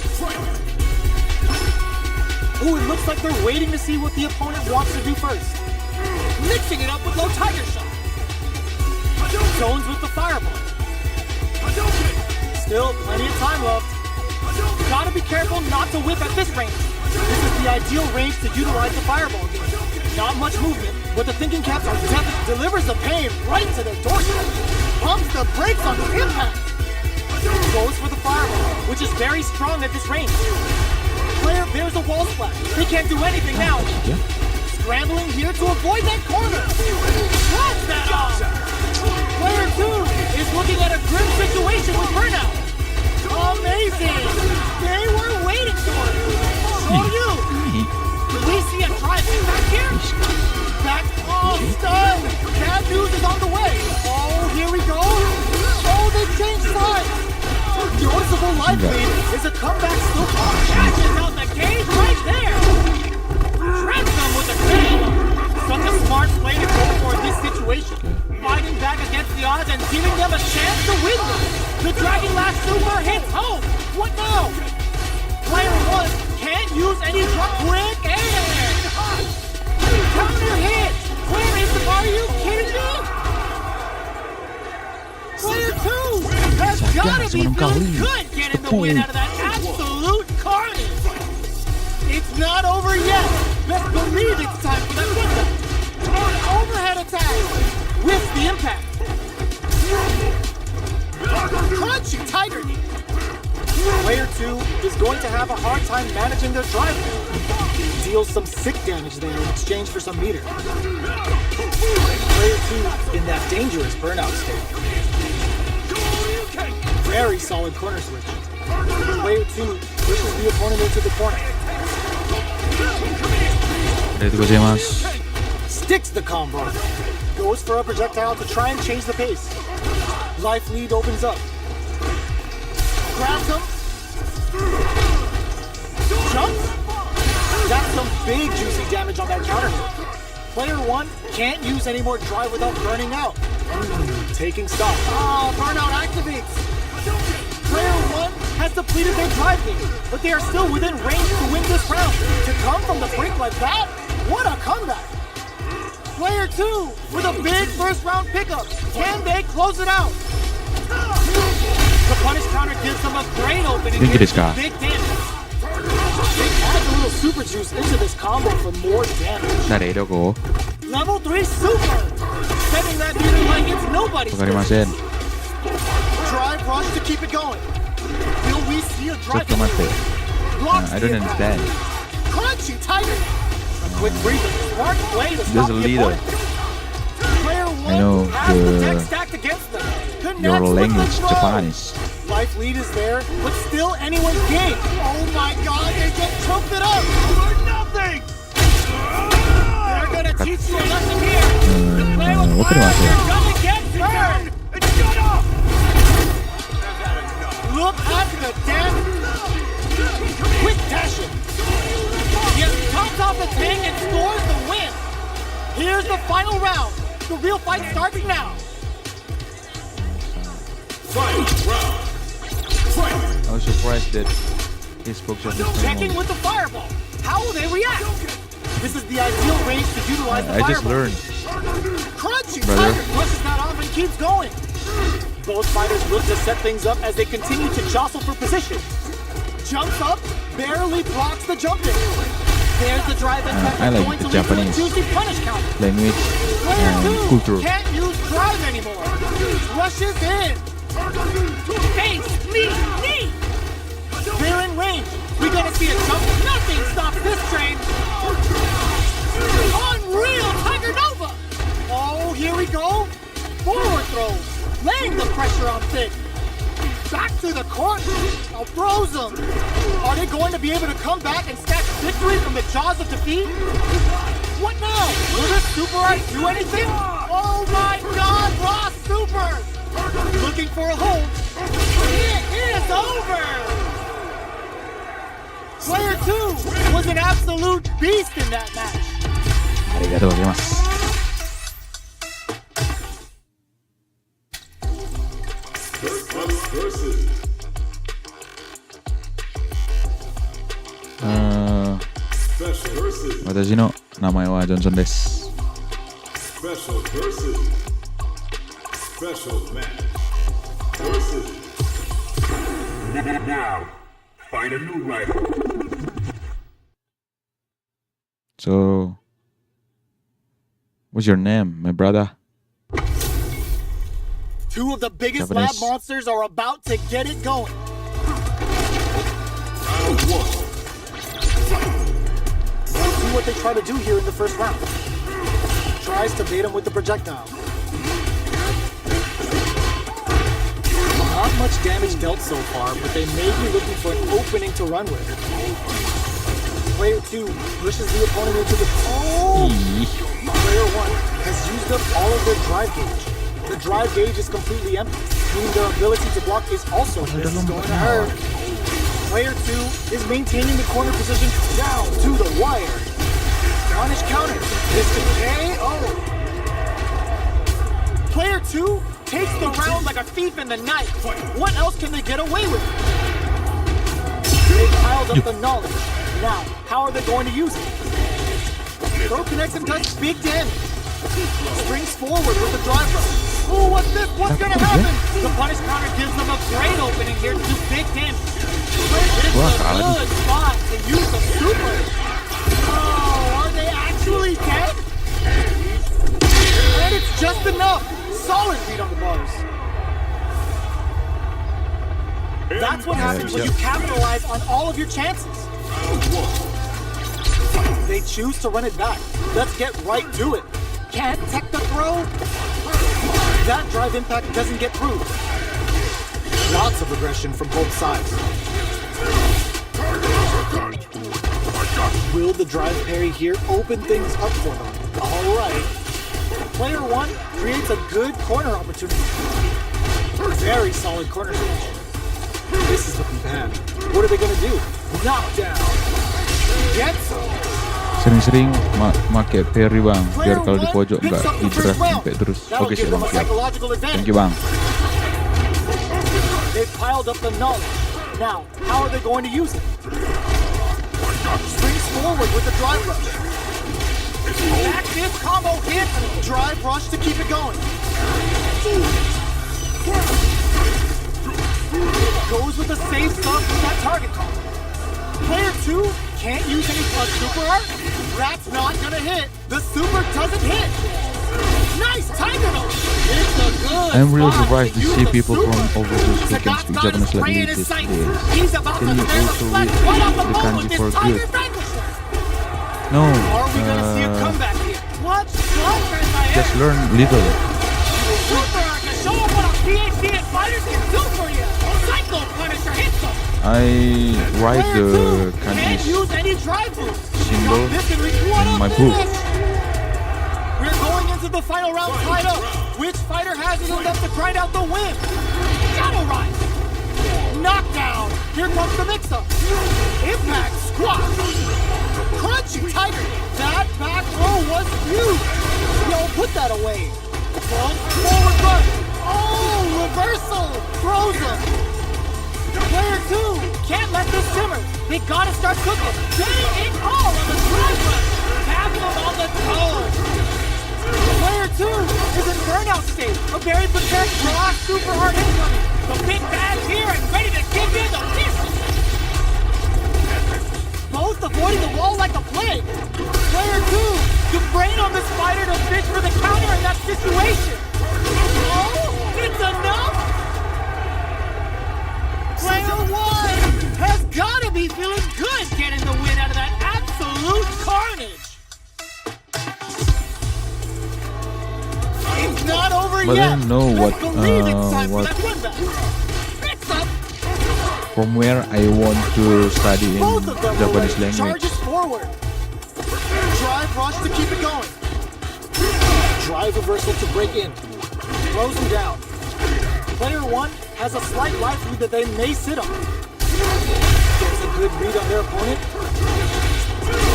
Oh, it looks like they're waiting to see what the opponent wants to do first. Mixing it up with low tiger shot. Zones with the fireball. Still plenty of time left. Gotta be careful not to whip at this range. This is the ideal range to utilize the fireball game. Not much movement, but the thinking caps are delivers the pain right to their doorstep. Pumps the brakes on the impact. Goes for the fireball, which is very strong at this range. Player bears a wall splash. They can't do anything now. Scrambling here to avoid that corner. Blocks that off. Player 2 is looking at a grim situation with burnout. Amazing. They were waiting for it. Show you. Do we see a drive back here? Back off, stun. Bad news is on the way. Oh, here we go. Oh, they changed sides. Noticeable life lead is a comeback still on. Catches out the cage right there. Shreds them with a kill. Such a smart play to go for in this situation. Fighting back against the odds and giving them a chance to win them. The Dragon Lash Super hits home. What now? Player 1 can't use any drop. Quick air. Counter hit. Where is the? Are you kidding me? Player 2 has gotta be feeling good getting the win out of that absolute carnage. It's not over yet. Best believe it's time for that window. An overhead attack. With the impact. Crunchy tiger knee. Player 2 is going to have a hard time managing their drive. Deals some sick damage there in exchange for some meter. Player 2 in that dangerous burnout state. Very solid corner switch. Player 2 pushes the opponent into the corner. Sticks the combo. Goes for a projectile to try and change the pace. Life lead opens up. Grabs him. Jumps. That's some big juicy damage on that counter hit. Player 1 can't use any more drive without burning out. Taking stock. Burnout activates. Player 1 has depleted their drive game, but they are still within range to win this round. To come from the brink like that, what a comeback! Player 2 with a big first round pickup. Can they close it out? The punish counter gives them a great opening here to big damage. They add a little super juice into this combo for more damage. Level 3 super! Setting that meter like it's nobody's business. Drive rush to keep it going. Will we see a drive? I don't understand. Crunchy tiger. A quick breather. Smart play to stop the opponent. Player 1 has the tech stacked against them. Your language, Japanese. Life lead is there, but still anyone's game. Oh my god, they just choked it up! For nothing! They're gonna teach you a lesson here! The player with fire is gonna get turned! Shut up! Look at the damage! Quick dashing! He has topped off the tank and scores the win! Here's the final round! The real fight starts now! Fight round. I was surprised that he spoke Japanese. Checking with the fireball. How will they react? This is the ideal range to utilize the I fireball. just learned. Crunchy Brother. Tiger flushes that off and keeps going. Both fighters look to set things up as they continue to jostle for position. Jumps up, barely blocks the jumping. There's the drive and I like going the to lead to a Japanese juicy punish counter. language Player and 2 culture. can't use drive anymore. Rushes in. Face, knee. They're in range. We're gonna see a jump. Nothing stops this train. Unreal Tiger Nova. Oh, here we go. Forward throws, laying the pressure on Thick. Back to the court. Now throws them. Are they going to be able to come back and snatch victory from the jaws of defeat? What now? Will this Super Art do anything? Oh my God, Raw Super! Looking for a hold. It is over! Player 2 was an absolute beast in that match. Arigatou gozaimasu. Versus. 私の名前はジョンソンです。Special versus. Special match. Versus. Now, find a new rival. So, what's your name, my brother? Two of the biggest Japanese. lab monsters are about to get it going. Round 1. Let's see what they try to do here in the first round. Tries to bait him with the projectile. Not much damage dealt so far, but they may be looking for an opening to run with. Player 2 pushes the opponent into the... Oh! Player 1 has used up all of their drive gauge. The drive gauge is completely empty, meaning their ability to block is also going to hurt. Player 2 is maintaining the corner position down to the wire. Punish counter. This is KO. Player 2 takes the round like a thief in the night. What else can they get away with? They piled up the knowledge. Now, how are they going to use it? Throw connects and does big damage. Springs forward with the drive rush. Oh, what's this? What's gonna happen? The punish counter gives them a great opening here to do big damage. This is a good spot to use the super. Oh, are they actually dead? And it's just enough. Solid read on the bars. That's what happens when you capitalize on all of your chances. They choose to run it back. Let's get right to it. Can't tech the throw. That drive impact doesn't get through. Lots of aggression from both sides. Will the drive parry here open things up for them? All right. Player 1 creates a good corner opportunity. Very solid corner position. This is looking bad. What are they going to do? Knockdown. Gets him. Sering-sering make parry bang, biar kalau di pojok nggak diberat sampai terus. Oke sih bang, siap. Thank you bang. They piled up the knowledge. Now, how are they going to use it? Springs forward with the drive rush. Back this combo hit. Drive rush to keep it going. Goes with the safe stuff with that target combo. Player 2 can't use any plus super art. That's not gonna hit. The super doesn't hit. Nice tiger note. It's a good I'm really spot surprised to use see the people super. from overseas who can Sagat's speak got his Japanese like prey me in his these sights. days. He's about Can to you spare the also flesh read right off the the bone kanji with for this tiger good? vanquisher. No, Are we gonna see a comeback here? What progress I just have. learn little. Super Arc to show up what a PhD in fighters can do for you. Psycho Punisher hits him. I write Player the 2 can't kanji use any drive boost. symbol This can reach one in of my this. book. We're going into the final round tied up. Which fighter has it enough to grind out the win? Shadow Rise. Knockdown. Here comes the mix-up. Impact squat. Crunchy tiger. That back throw was huge. Yo, put that away. Forward rush. Oh, reversal. Throws him. Player 2 Can't let this simmer. They gotta start cooking. Getting it all on the drive run. Tap them on the toes. Player 2 Is in burnout state. A very prepared raw super hard incoming. The big bad's here and ready to kick in the fist. both avoiding the wall like a plague. Player 2, the brain on this fighter to fish for the counter in that situation. Oh, it's enough? Player 1 has got to be feeling good getting the win out of that absolute carnage. It's not over But yet. I don't know Let's believe it's time for what that win back. Mix up. from where I want to study in Both of them Japanese already. language. Charges forward. Drive rush to keep it going. Drive reversal to break in. Throws him down. Player 1 has a slight life lead that they may sit on. Gets a good read on their opponent.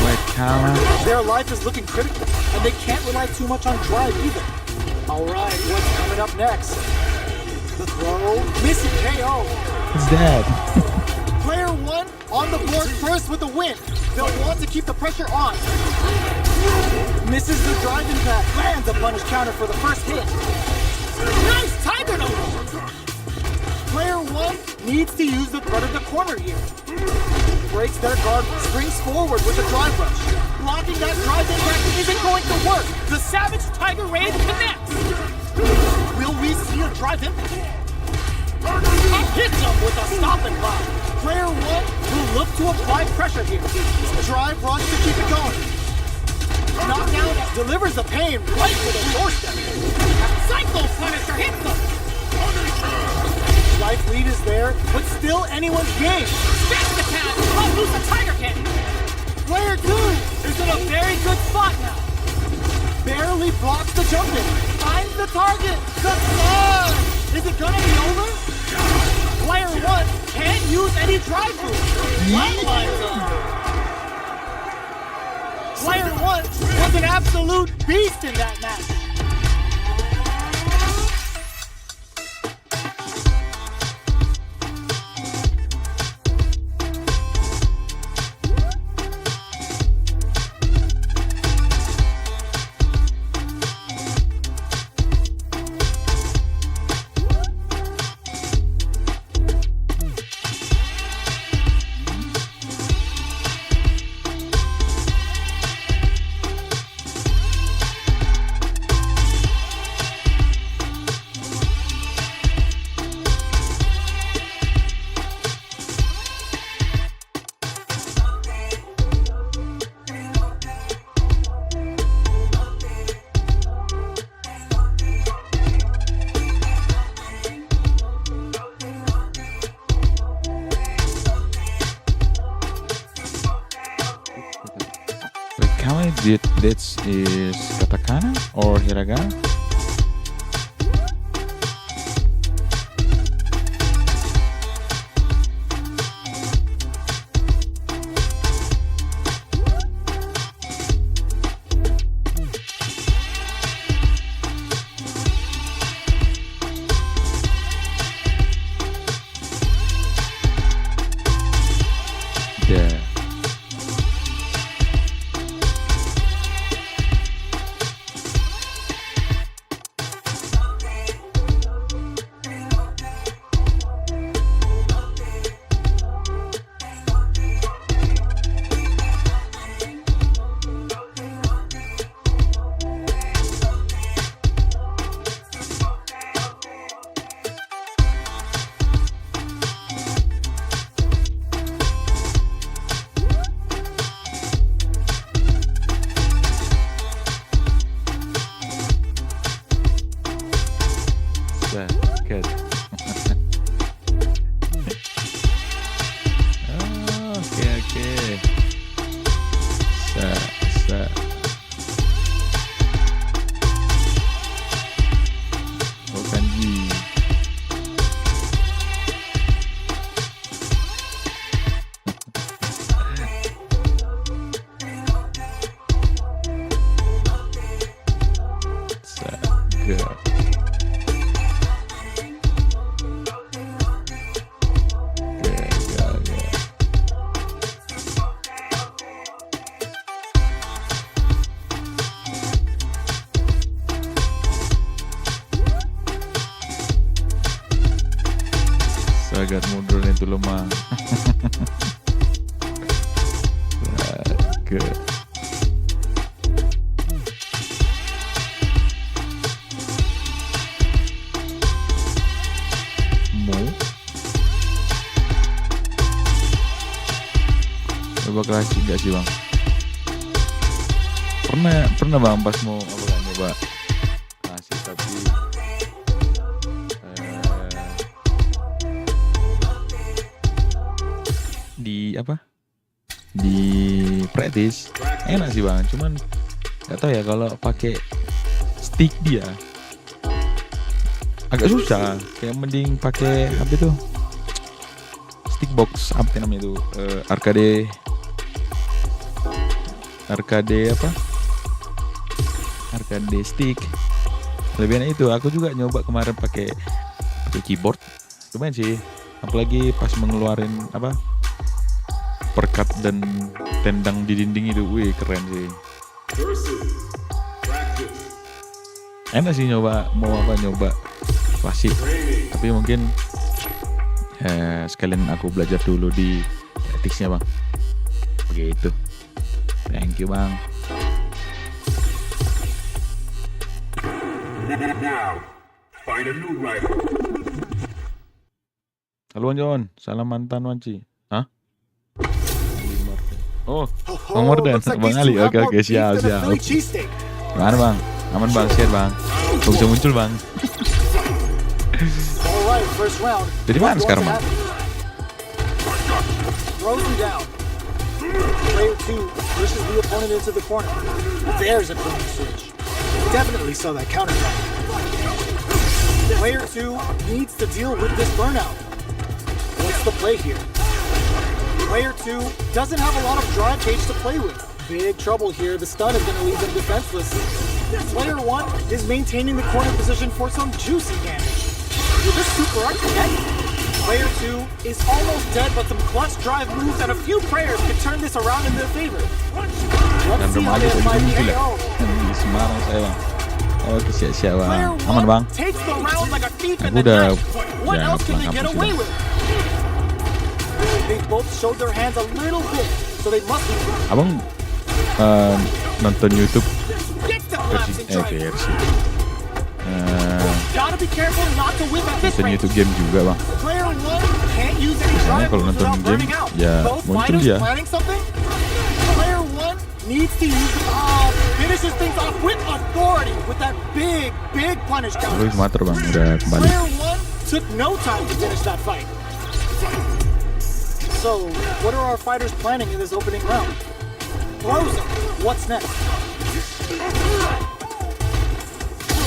Like Kama. Their life is looking critical, and they can't rely too much on drive either. Alright, what's coming up next? The throw. Missing KO. It's dead. Player 1 on the board first with the win. They'll want to keep the pressure on. Misses the drive impact. Lands a punish counter for the first hit. Nice tiger note! Player 1 needs to use the threat of the corner here. Breaks their guard, springs forward with a drive rush. Blocking that drive impact isn't going to work. The Savage Tiger Raid connects. Will we see a drive impact? Hits him with a stop and block. Player 1 will look to apply pressure here. Drive rush to keep it going. Knockdown delivers the pain right to the doorstep. Psycho Punisher hits him. Life lead is there, but still anyone's game. Spits the cat. Let loose the Tiger Cannon. Player 2 is in a very good spot now. Barely blocks the jump in. Finds the target. The slug! Is it gonna be over? Player 1 can't use any drive boost. Lines up. Player 1 was an absolute beast in that match. Kama did this is katakana or hiragana? SAGAT. Oke. Kanji. SAGAT. SAGAT mundur itu lemah. SAGAT. Coba klasik gak sih bang? Pernah bang pas mau apa kan coba klasik tapi di practice enak sih bang, cuman nggak tahu ya kalau pakai stick dia agak susah, kayak mending pakai apa itu stick box apa namanya itu arcade stick lebih enak itu. Aku juga nyoba kemarin pakai keyboard, lumayan sih, apalagi pas mengeluarin perkat dan tendang di dinding itu, wih keren sih. Enak sih nyoba klasik, tapi mungkin sekalian aku belajar dulu di praktisnya bang. Begitu. Thank you bang. Now, find a new rival. Halo John, salam mantan Wanci. Hah? Oh, Bang Mordan, Bang Ali. Oke, siap. Gimana bang? Aman bang, share bang. Kok bisa muncul bang? Jadi mana sekarang bang? Throws him down. Player 2 pushes the opponent into the corner. There's a clean switch. Definitely saw that counter. Player 2 needs to deal with this burnout. What's the play here? Player 2 doesn't have a lot of drive gauge to play with. Big trouble here. The stun is going to leave them defenseless. Player 1 is maintaining the corner position for some juicy damage. Will this super art connect? Player 2 is almost dead, but some clutch drive moves and a few prayers could turn this around in their favor. Let's see how they apply the AO. Di Semarang saya bang. Oke, siap bang. Player Aman bang. 1 takes the round like a thief in Aku the udah night. What else can they get away with? They both showed their hands a little bit, so they must be. Abang nonton YouTube Gets the collapse in drive. versi Gotta be careful not to whip at this nonton range. YouTube game juga bang. Player 1 can't use any Biasanya drive kalau moves nonton without game burning out. ya Both muncul fighters dia. planning something. Player 1 needs to use finishes things off with authority with that big punish counter. Terus mater bang, udah kembali. Player 1 took no time to finish that fight. So, what are our fighters planning in this opening round? Throws him. What's next?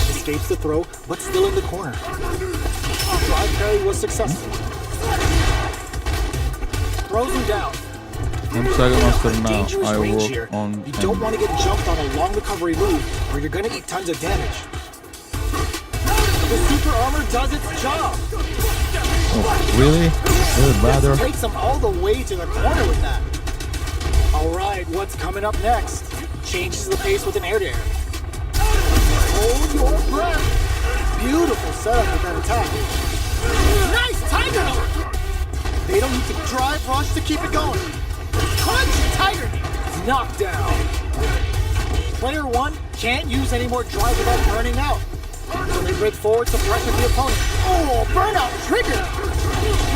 Escapes the throw, but still in the corner. Drive parry was successful. Throws him down. I'm SAGAT master now. Dangerous I range work here. on You don't want to get jumped on a long recovery move, or you're gonna eat tons of damage. The super armor does its job. Oh, really? Good brother. Takes him all the way to the corner with that. All right, what's coming up next? Changes the pace with an air-to-air. Hold your breath. Beautiful setup with that attack. Nice tiger knee. They don't need to drive rush to keep it going. Punch tiger knee. Knocked down. Player 1 can't use any more drive without burning out. So they break forward to pressure the opponent. Oh, burnout trigger!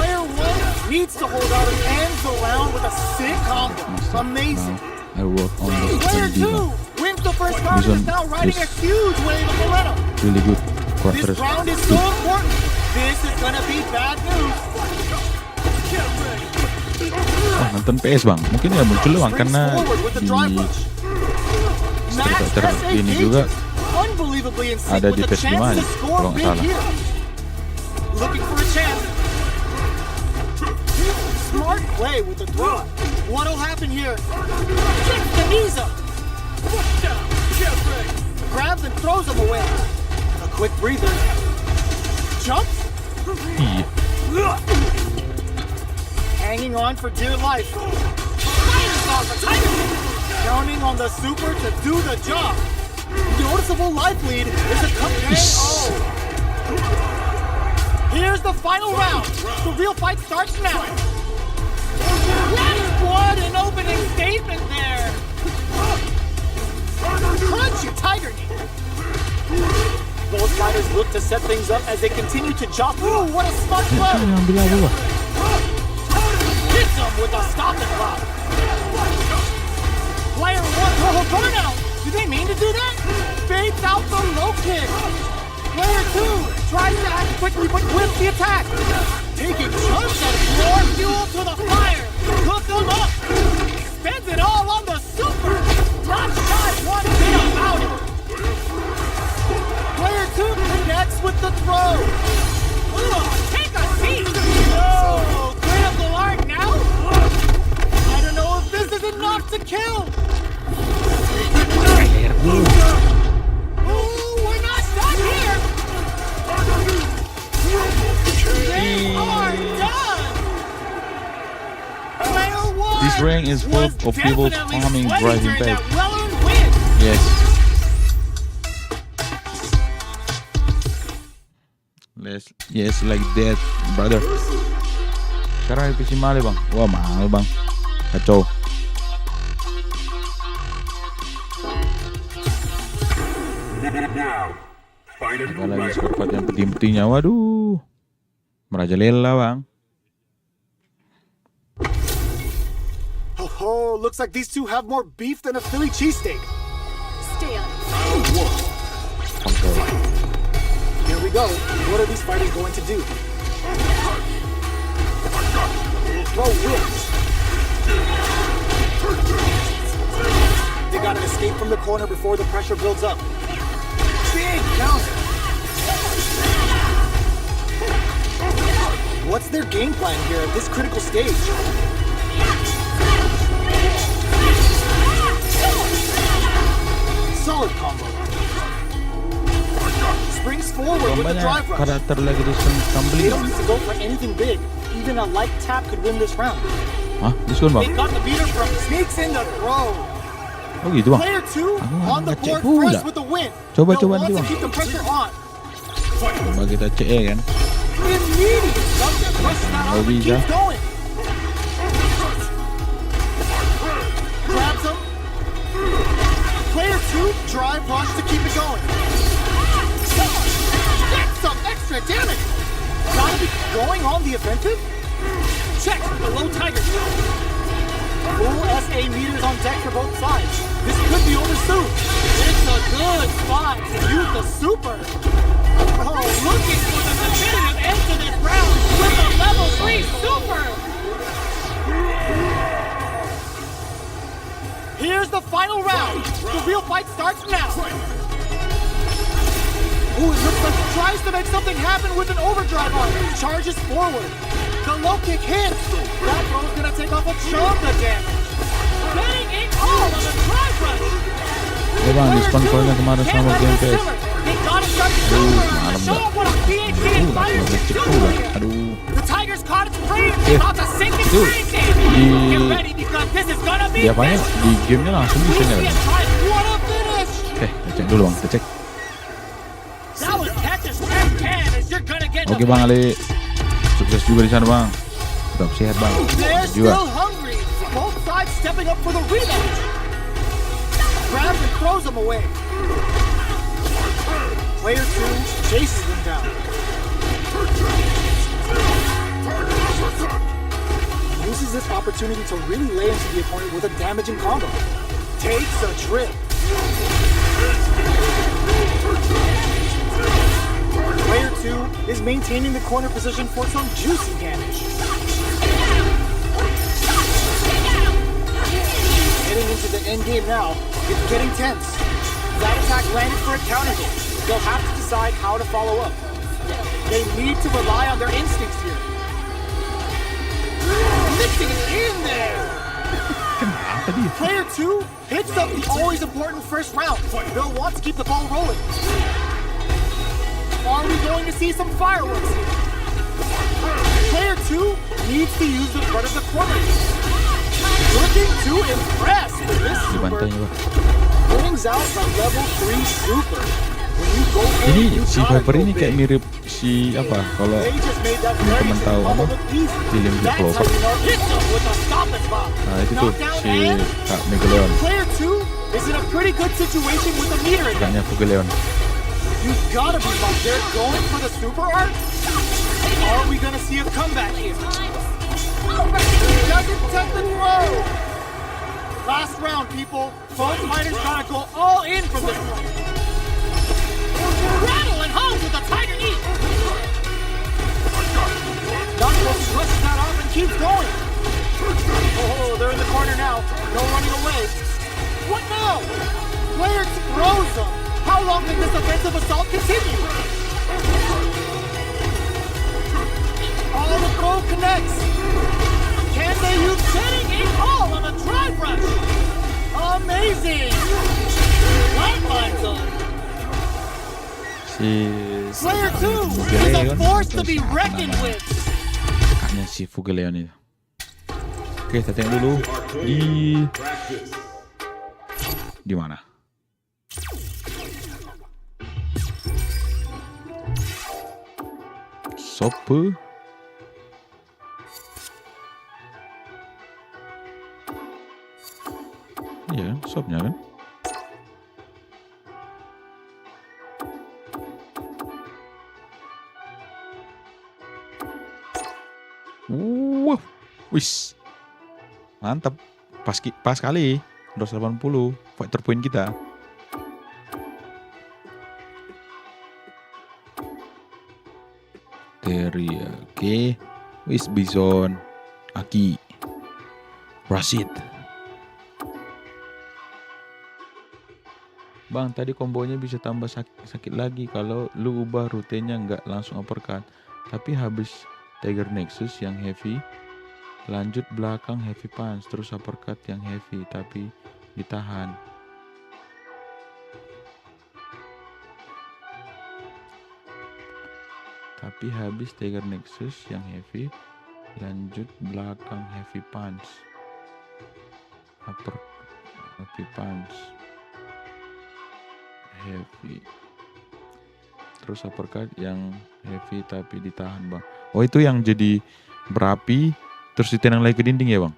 Player 1 needs to hold out and ends the round with a sick combo. Amazing. I work on the Player 2 wins the first round and is now riding a huge wave of momentum. Really good. kuat This terus. round is so important. This is gonna be bad news. Oh, nonton PS bang, mungkin ya muncul bang karena Forward with the di drive rush. Max Fighter SA ini juga unbelievably in sync ada with di the PS5 chance to nih, score kalau nggak big salah. here. Looking for a chance. Smart play with the throw. What'll happen here? Kicks the knees up. Grabs and throws him away. A quick breather. Jumps. Iya. Hanging on for dear life. Fires off a tiger. Counting on the super to do the job. Noticeable life lead is a KO. Here's the final round. The real fight starts now. That's what an opening statement there. Crunchy tiger knee. Both fighters look to set things up as they continue to jostle. Ooh, what a smart play. Ambil aja bang. Hits him with a stop and pop. Player one, oh, burnout. Did they mean to do that? Fades out the low kick. Player two tries to act quickly but whiffs the attack. Taking chunks of more fuel to the fire. Hook him up. Spends it all on the super. Not shy one bit about it. Player two connects with the throw. Ugh, take a seat. No, critical art now? I don't know if this is enough to kill. Oh, we're not done here. They are done. Player one This ring is full was of people definitely farming, sweaty driving during back. that well-earned win. Yes. Yes, like that, brother. Sekarang PC mahal ya bang. Wah mahal bang. Kacau. Now, find a Ada new lagi rival. skor fight yang penting-pentingnya. Waduh. Merajalela bang. Oh, looks like these two have more beef than a Philly cheesesteak. Stay on. Kontrol. Here we go. What are these fighters going to do? Throw whips. They got to escape from the corner before the pressure builds up. Big counter. What's their game plan here at this critical stage? Solid combo. Springs forward with the Banyak drive rush. karakter lagi di They Stumbling. don't need to go for anything big. Even a light tap could win this round. Hah? Diskon They bang? got the beater from sneaks in the throw. Oh gitu bang? Player two on the ngecek board pula. first with the win. Coba, They'll coba want nanti, to Bang. keep the pressure on. Coba kita cek ya kan. Immediate subject rushes that Oh, arm and bisa. keeps going. Grabs him. Player two drive rush to keep it going. That's some extra damage. Gotta be going on the offensive. Check the low tiger. Full SA meters on deck for both sides. This could be over soon. It's a good spot to use the super. Oh, looking for the definitive end to this round with a level 3 super. Here's the final round. The real fight starts now. Ooh, it looks like he tries to make something happen with an overdrive arm. Charges forward. The low kick hits. That throw's gonna take off a chunk of damage. Getting it all on the drive rush. Ya bang, diskon poinnya kemarin Can't sama let game it PS. simmer. They gotta start super. malam Show dah. them what a PhD inspired Langsung to ngecek do pula. here. Aduh. The Tigers caught its prey and it's about to sink its Dude, brain damage. di- Get ready because this is gonna be Di apanya? best. Di gamenya langsung bisa ya bang? What a finish! Kita cek dulu bang, kita cek. That was Texas 10-10 as you're gonna get Oke bang Ali, sukses juga di sana bang. Tetap sehat bang. They're Juga. still hungry. Both sides stepping up for the rematch. Grabs and throws them away. Player two chases them down. Uses this opportunity to really lay into the opponent with a damaging combo. Takes a trip. 2 is maintaining the corner position for some juicy damage. Heading into the end game now, it's getting tense. That attack landed for a counter hit. They'll have to decide how to follow up. They need to rely on their instincts here. Mixing it in there! Player 2 hits up the always important first round. They'll want to keep the ball rolling. Are we going to see some fireworks here? Player 2 needs to use the front of the corner. Looking to impress with this super. Brings out the level 3 super. When you go for it, Ini you si gotta Viper go ini big. kayak mirip si apa kalau They just made that teman-teman very tahu simple apa look easy. film The That's how Clover. you know hits them with a stoppage bomb. Nah itu tuh Knockdown si and Kak Megaleon, player 2 is in a pretty good situation with the meter again. kakaknya Fugaleon. You gotta be like they're going for the super art. Are we gonna see a comeback here? Doesn't tempt the throw. Last round, people. Both fighters gotta go all in from this one. Rattle and home with a tiger knee. Knuckles brushes that off and keeps going. Oh, they're in the corner now. No running away. What now? Player throws them. How long can this offensive assault continue? Oh, the throw connects. Can they use Getting a call on a drive rush. amazing? Lifelines on. Si Player 2 is a Fugaleon force atau to be siapa reckoned namanya? with. Kakaknya si Fugaleon itu. Oke, kita tengok dulu di mana? Sope. Iya, sopnya kan? Wah, wis, mantap, pas kali, 280 fighter point kita. Teriyaki, wis Bison, Aki, Rashid. Bang, tadi kombonya bisa tambah sakit lagi kalau lu ubah rutenya nggak langsung uppercut, tapi habis Tiger Nexus yang heavy, lanjut belakang heavy punch, terus uppercut yang heavy tapi ditahan. Tapi habis Tiger Nexus yang heavy, lanjut belakang heavy punch, heavy punch, heavy, terus uppercut yang heavy tapi ditahan, bang. Oh, itu yang jadi berapi terus ditendang lagi ke dinding ya, bang?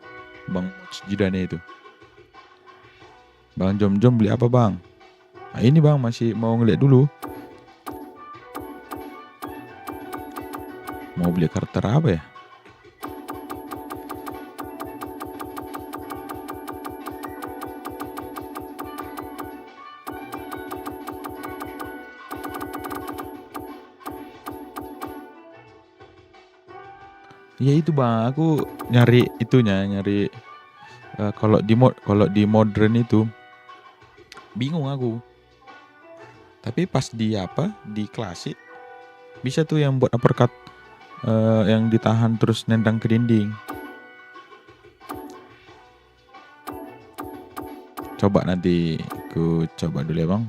Bang Jidane itu. Bang Jom beli apa, bang? Nah, ini bang masih mau ngeliat dulu. Mau beli karakter apa ya? Ya itu bang, aku nyari kalau di modern itu bingung aku. Tapi pas di klasik bisa tuh yang buat uppercut yang ditahan terus nendang ke dinding. Coba nanti aku coba dulu ya bang.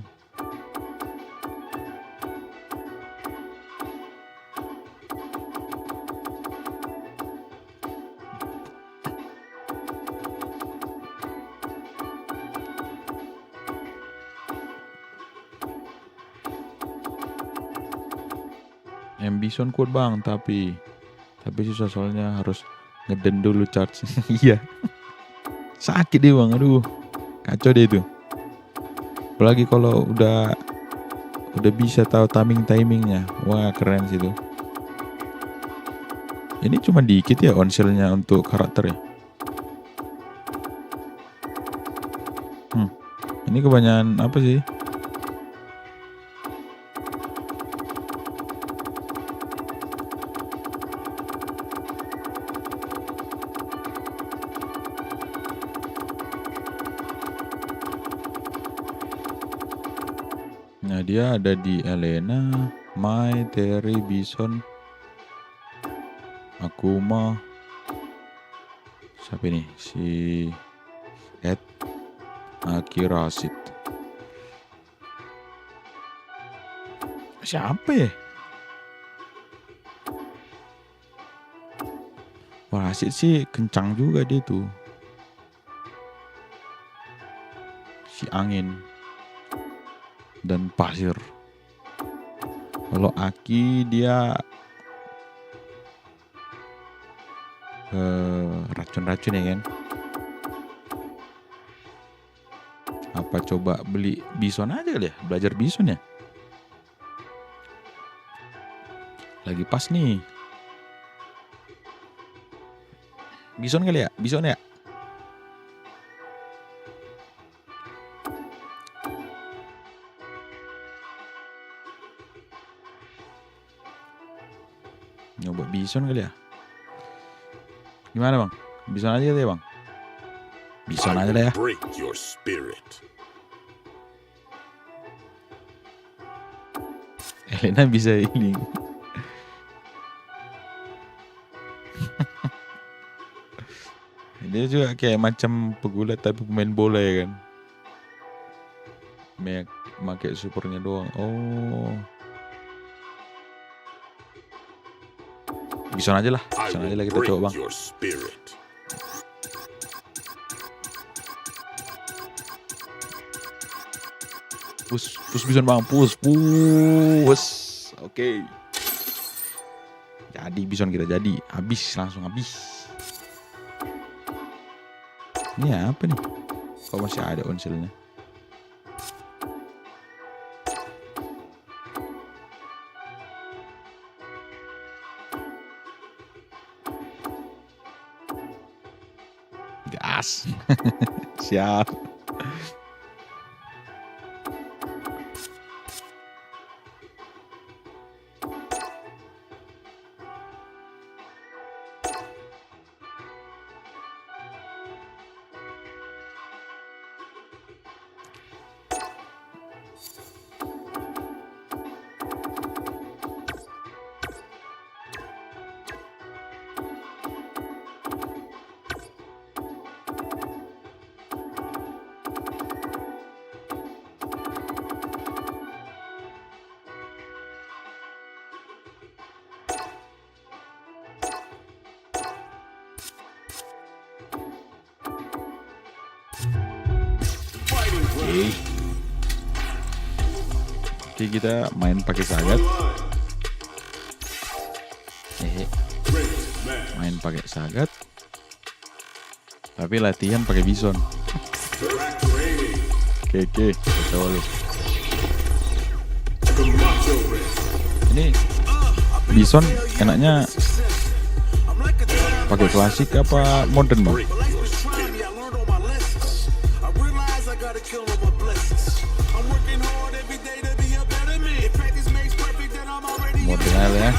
Bison kuat bang, tapi susah soalnya harus ngeden dulu charge. Iya, sakit deh bang, aduh kacau deh itu. Apalagi kalau udah bisa tahu timingnya, wah keren sih itu. Ini cuma dikit ya onselnya untuk karakter ya. Ini kebanyakan apa sih? Nah, dia ada di Elena, Mai, Terry, Bison, Akuma. Siapa ini? Si Ed, Aki, Rashid. Siapa ya? Wah, Rashid sih kencang juga dia tuh. Si angin dan pasir. Kalau Aki dia racun-racun ya kan. Apa coba beli Bison aja kali ya? Belajar Bison ya? Lagi pas nih. Bison kali ya? Bison ya? Nyoba Bison kali ya? Gimana bang? Bison aja deh bang. Bison aja deh ya. Break your spirit. Elena bisa healing. Dia juga kayak macam pegulat tapi pemain bola ya kan. Pakai supernya doang. Oh. Bison aja lah kita coba bang. Push Bison bang, push. Oke. Jadi Bison kita jadi, langsung habis. Ini apa nih? Kok masih ada onsilnya? Gas. Siap. Oke, kita main pakai Sagat. Main pakai Sagat. Tapi latihan pakai Bison. Oke, coba lu. Ini Bison enaknya pakai klasik apa modern bang? Modern ya.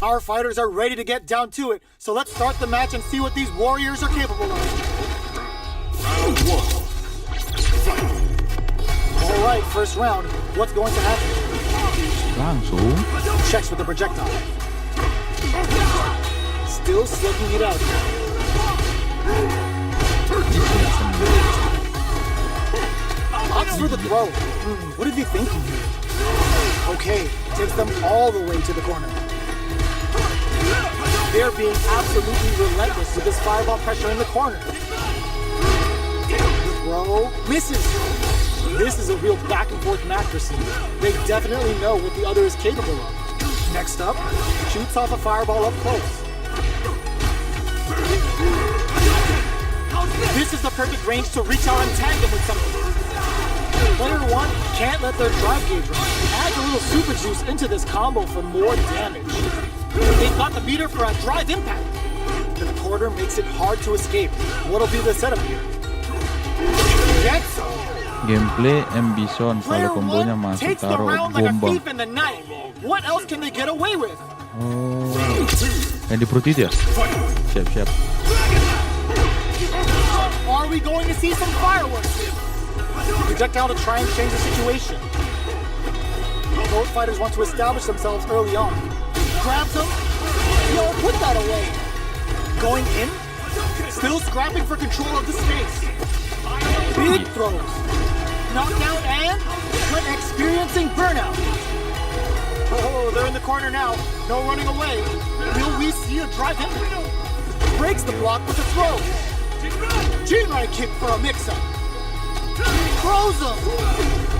Our fighters are ready to get down to it, so let's start the match and see what these warriors are capable of. Round one. All right, first round. What's going to happen? Langsung. Checks with the projectile. Still slugging it out. Opts for the throw. What is he thinking here? Okay, takes them all the way to the corner. They're being absolutely relentless with this fireball pressure in the corner. The throw misses. This is a real back and forth match for Cena. They definitely know what the other is capable of. Next up, shoots off a fireball up close. This is the perfect range to reach out and tag them with something. Player 1 can't let their drive gauge run. Adds a little super juice into this combo for more damage. They've got the meter for a drive impact. The quarter makes it hard to escape. What'll be the setup here? Jets. Gameplay Ambison Player kalau kombonya 1 masuk takes the taruh round like a bomba. thief in the night. What else can they get away with? Oh, yang di perut itu ya? Siap-siap. Are we going to see some fireworks here? Projectile to try and change the situation. Both fighters want to establish themselves early on. Grabs him. Yo, put that away. Going in. Still scrapping for control of the space. Big throws. Knockdown and experiencing burnout. Oh, they're in the corner now. No running away. Will we see a drive in? Breaks the block with a throw. Jinrai kick for a mix-up. Throws him.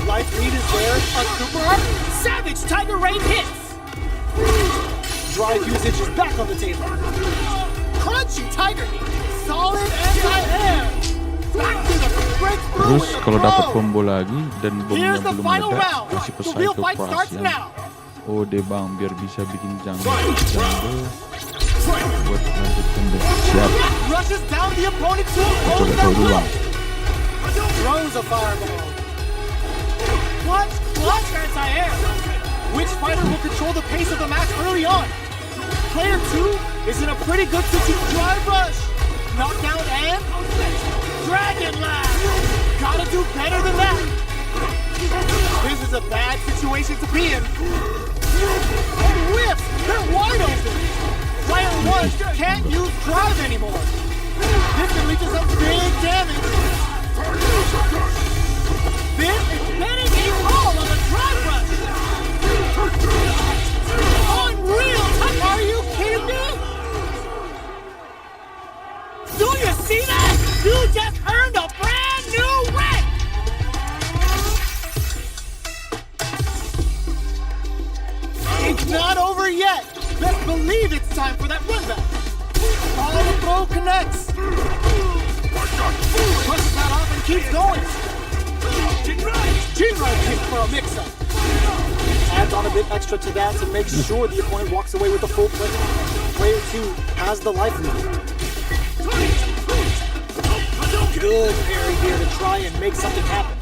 Life lead is there. A super up. Savage Tiger Rain hits. Drive usage is back on the table. Crunchy Tiger knee. Solid anti-air. Back to the breakthrough. Terus with the kalau dapat throw. combo lagi dan bomnya Here's the belum final meledak, round. kasih The real Psycho fight Crush starts yang now. deh bang biar bisa bikin jungle buat lanjutkan deh. Siap. Rushes down the opponent to Coba oppose tahu that dulu blow. bang. Throws a fireball. Clutch anti-air. Which fighter will control the pace of the match early on? Player 2 is in a pretty good situation. Drive rush. Knockdown and Dragon Lash. Gotta do better than that. This is a bad situation to be in. And whiffs. They're wide open. Player 1 can't use drive anymore. This can lead to some big damage. This is betting a call on the drive rush. Unreal! Are you kidding me? Do you see that? You just earned a brand new rank! It's not over yet. Best believe it's time for that run back. All the throw connects. Pushes that off and keeps going. Jinrai kick for a mix-up. Adds on a bit extra to that to make sure the opponent walks away with the full plate. Player 2 has the life lead. Good parry here to try and make something happen.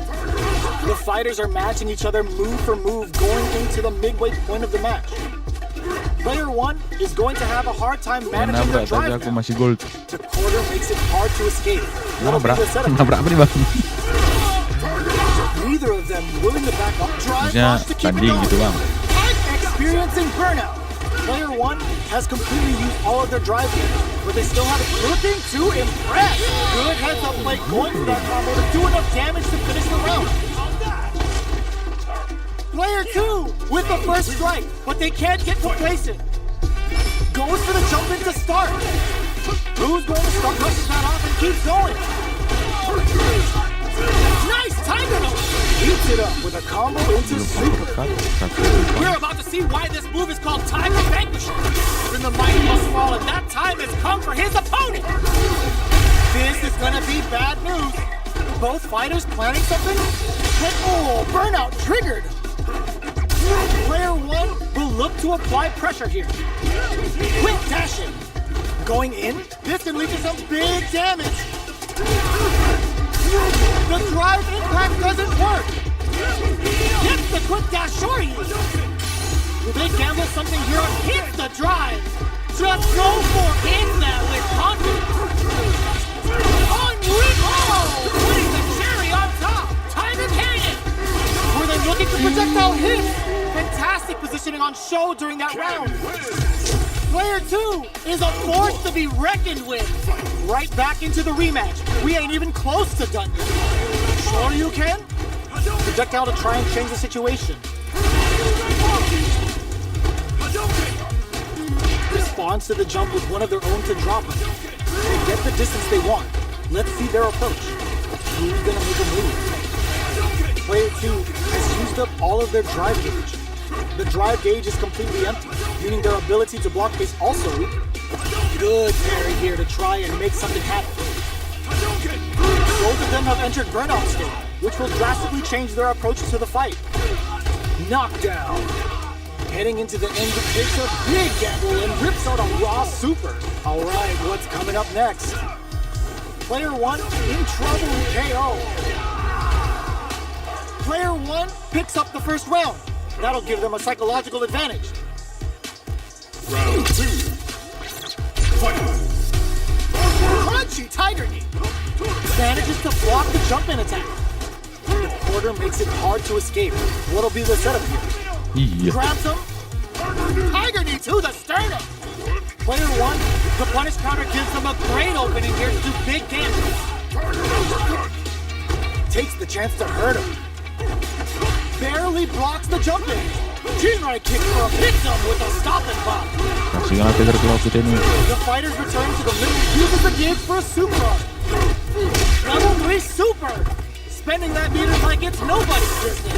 The fighters are matching each other move for move going into the midway point of the match. Player 1 is going to have a hard time Yang managing their nabrak tadi drive aku now. masih gold. The quarter makes it hard to escape. That'll be Nabrak, the setup. nabrak apa nih bang? Neither of them willing to back up. Drive Maksudnya rush to keep it tanding going. gitu bang. Experiencing burnout. Player 1 has completely used all of their drive here, but they still have it looking to impress. Good heads-up play going for that combo to do enough damage to finish the round. Player 2 with the first strike, but they can't get complacent. Goes for the jump in to start. Who's going to start? Rushes that off and keeps going. Nice Tiger Note! Eats it up with a combo into super. We're about to see why this move is called Tiger Vanquisher. Then the mighty must fall, and that time has come for his opponent. This is gonna be bad news. Both fighters planning something? But oh, burnout triggered. Player 1 will look to apply pressure here. Quick dashing. Going in, this can lead to some big damage. The drive impact doesn't work. Gets the quick dash shorty. Will they gamble something here? Hits the drive. Just go for it that with confidence. Unreal! Putting the cherry on top. Tiger Cannon. Were they looking for projectile hits? Fantastic positioning on show during that round. Player 2 is a force to be reckoned with. Right back into the rematch. We ain't even close to done yet. Sure you can? Projectile to try and change the situation. Responds to the jump with one of their own to drop it. They get the distance they want. Let's see their approach. Who's gonna make a move? Player 2 has used up all of their drive gauge. The drive gauge is completely empty, meaning their ability to block is also weak. Good parry here to try and make something happen. Both of them have entered burnout state, which will drastically change their approach to the fight. Knockdown. Heading into the end, takes a big gamble and rips out a raw super. Alright, what's coming up next? Player 1 in trouble with KO. Player 1 picks up the first round. That'll give them a psychological advantage. Round 2. Fight. Crunchy Tiger Knee. Manages to block the jump-in attack. The quarter makes it hard to escape. What'll be the setup here? Iya. Grabs him. Tiger Knee to the sternum. Player 1, the punish counter gives them a great opening here to do big damage. Takes the chance to hurt him. Barely blocks the jump in. Jinrai kick for a hit him with a stop and pop. Kasih kan Tiger Claw kita ini. The fighters return to the middle, uses the gauge for a super arm. Level 3 super. Spending that meter like it's nobody's business.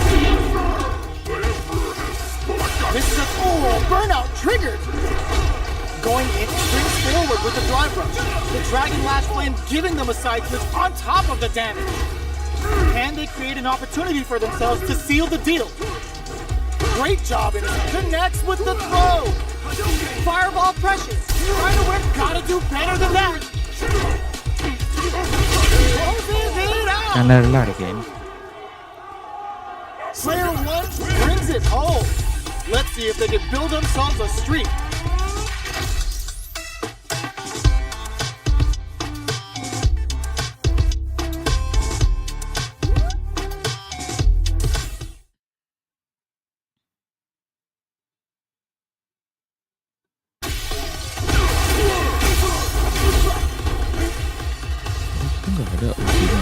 This is a burnout triggered. Going in, springs forward with the drive rush. The Dragon Lash Flame giving them a side switch on top of the damage. And they create an opportunity for themselves to seal the deal. Great job, and it connects with the throw. Fireball Precious, trying to work, gotta do better than that. Closes it out. Kan lari kan. Player 1 brings it home. Let's see if they can build themselves a streak. Itu nggak ada ultinya.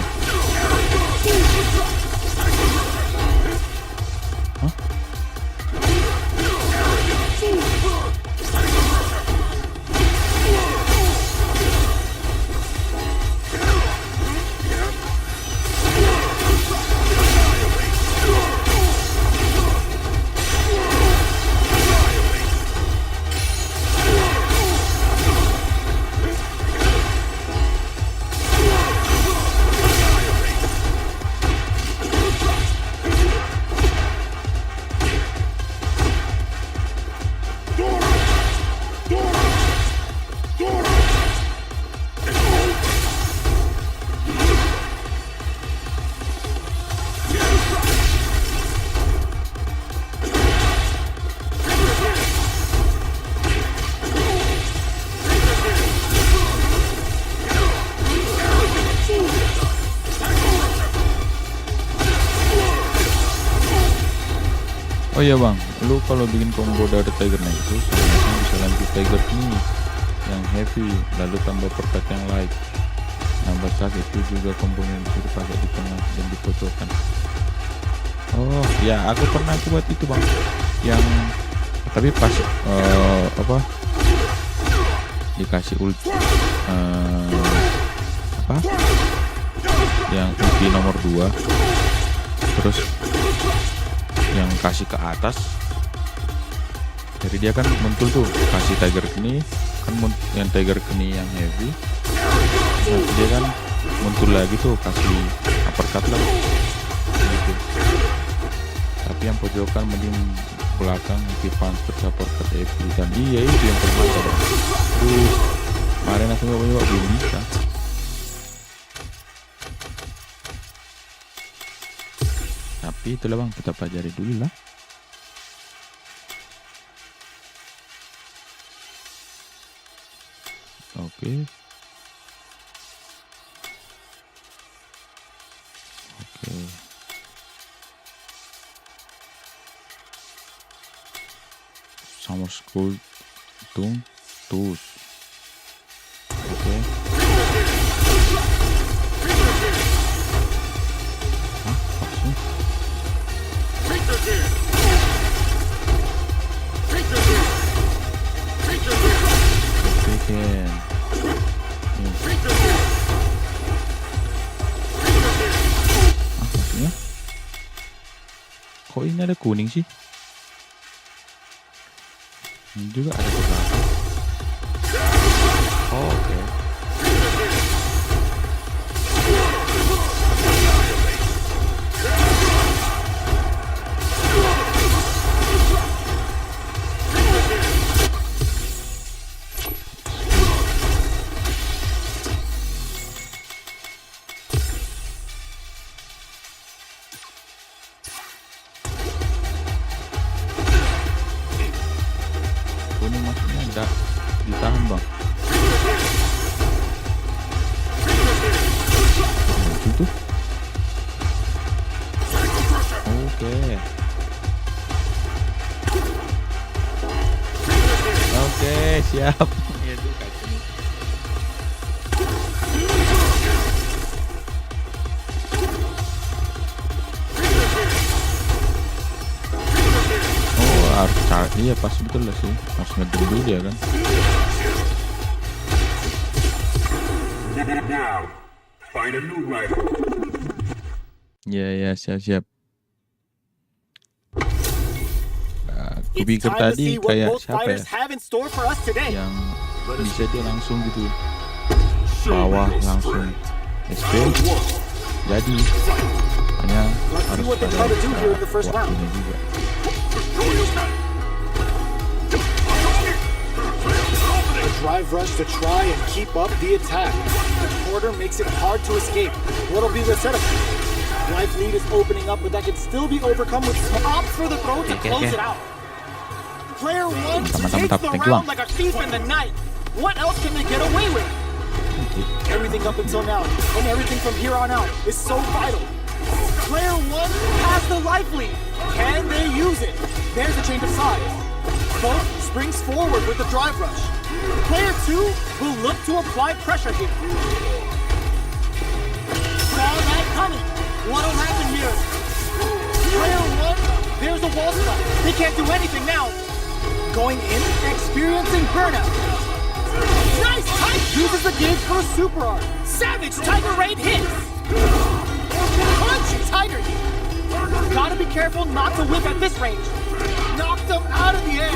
Hah? Oh iya bang, lu kalau bikin combo dari Tiger Nexus, bisa lanjut Tiger ini yang heavy, lalu tambah perkat yang light, nambah SAGAT itu juga combo yang bisa dipakai di tengah dan di pojokan. Oh ya, aku pernah buat itu bang, yang tapi pas dikasih ulti yang ulti nomor 2, terus yang kasih ke atas, jadi dia kan muncul tuh kasih Tiger Knee kan, yang Tiger Knee yang heavy, nah dia kan muncul lagi tuh kasih uppercut lah gitu. Tapi yang pojokan mending belakang punch support ke heavy, dan iya itu yang termantap bang. Kemarin aku nyoba belum bisa. Tapi itulah bang, kita pelajari dulu lah. Oke. Summer School Tung Tus. Oke. Hah? Maksudnya? Bikin. Maksudnya? Kok ini ada kuning sih? Ini juga ada ke belakang. Oh, oke. Kuning maksudnya enggak ditahan bang. Itu oke. Oke, siap. Ya tuh kacau. Oh, harus cari. Iya, pas betul lah sih. Harus ngedem dulu dia kan. Now, find a new rival. Ya, siap. Aku It's pikir time to tadi see what kayak both siapa ya fighters have in store for us today. yang bisa dia langsung gitu bawah langsung SP jadi hanya Let's see harus what they ada try to do here in the first round. waktunya juga. A drive rush to try and keep up the attack. The quarter makes it hard to escape. What'll be the setup? Life lead is opening up, but that can still be overcome with stops for the throw to close it out. Player one takes the round like a thief in the night. What else can they get away with? Everything up until now, and everything from here on out, is so vital. Player one has the life lead. Can they use it? There's a change of sides. Both springs forward with the drive rush. Player two will look to apply pressure here. Saw that coming. What'll happen here? Player one, there's a wall slide. They can't do anything now. Going in, experiencing burnout. Nice tight! Uses the gauge for a super arm. Savage Tiger Raid hits. Punch Tiger Heat. Gotta be careful not to whip at this range. Knocked him out of the air.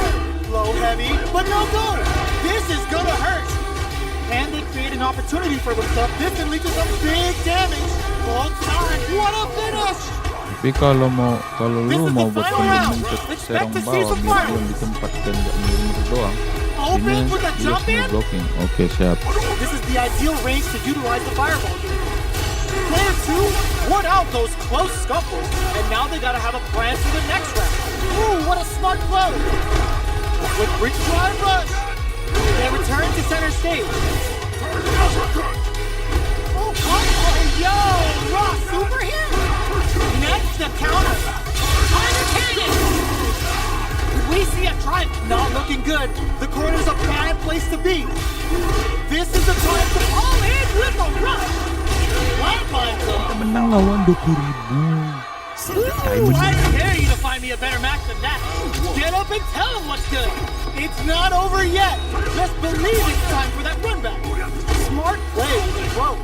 Low heavy, but no go. This is gonna hurt. And they create an opportunity for themselves. This can lead to some big damage. Both sides. What a finish! Tapi kalau lu mau buat mencet serong bawah biar belum di tempat dan nggak mundur doang, ini biasanya blocking. Oke, siap. This is the ideal range to utilize the fireball. Player two won out those close scuffles, and now they gotta have a plan for the next round. Ooh, what a smart blow! With Brick Drive Rush, they return to center stage. Oh, yo, raw super here. Next, the counter. Tiger Cannon! We see a drive. Not looking good. The corner's a bad place to be. This is the time to all in with a rush. Landmines up. Menang lawan 20.000. Ooh, I dare you to find me a better match than that. Get up and tell them what's good. It's not over yet. Just believe it's time for that run back. Smart play with the throw.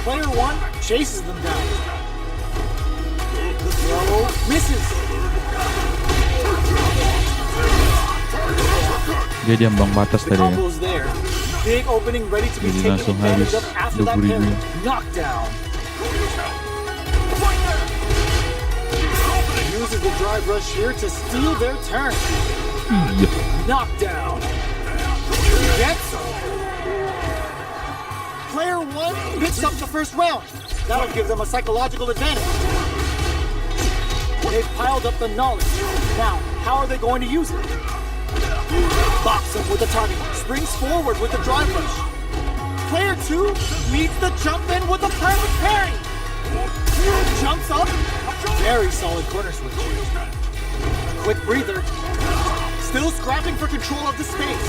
Player one chases them down. The throw misses. Dia diambang batas The tadi ya. combo's there. Big opening ready to be Jadi taken langsung advantage habis of after that 20.000. parry. Knockdown. Uses the drive rush here to steal their turn. Iya. Knockdown. Gets him. Player one picks up the first round. That'll give them a psychological advantage. They've piled up the knowledge. Now, how are they going to use it? Box him with the target. Springs forward with the drive rush. Player two meets the jump in with a perfect parry. Jumps up. Very solid corner switch. Quick breather. Still scrapping for control of the space.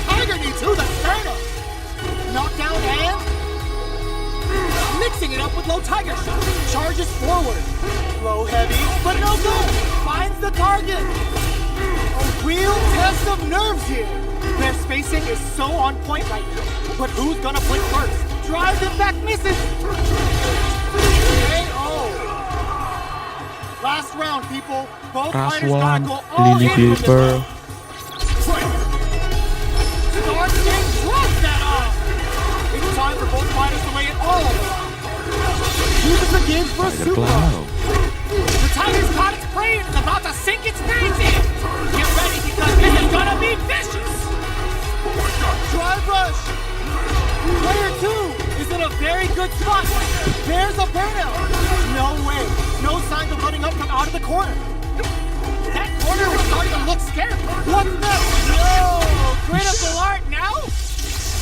Tiger knee to the sternum. Knockdown and mixing it up with low tiger shot. Charges forward. Low heavy, but no good. Finds the target. A real test of nerves here. Their spacing is so on point right now. But who's gonna blink first? Drives it back, misses. KO. Last round, people. Both fighters gotta go all Lily in with this Paper. round. super Cloud. The tiger's caught its prey and is about to sink its fangs in. Get ready because this is gonna be vicious. Drive rush. Player 2 is in a very good spot. There's a burnout. No way. No signs of letting up from out of the corner. That corner is starting to look scary. What's next? No! Critical art now?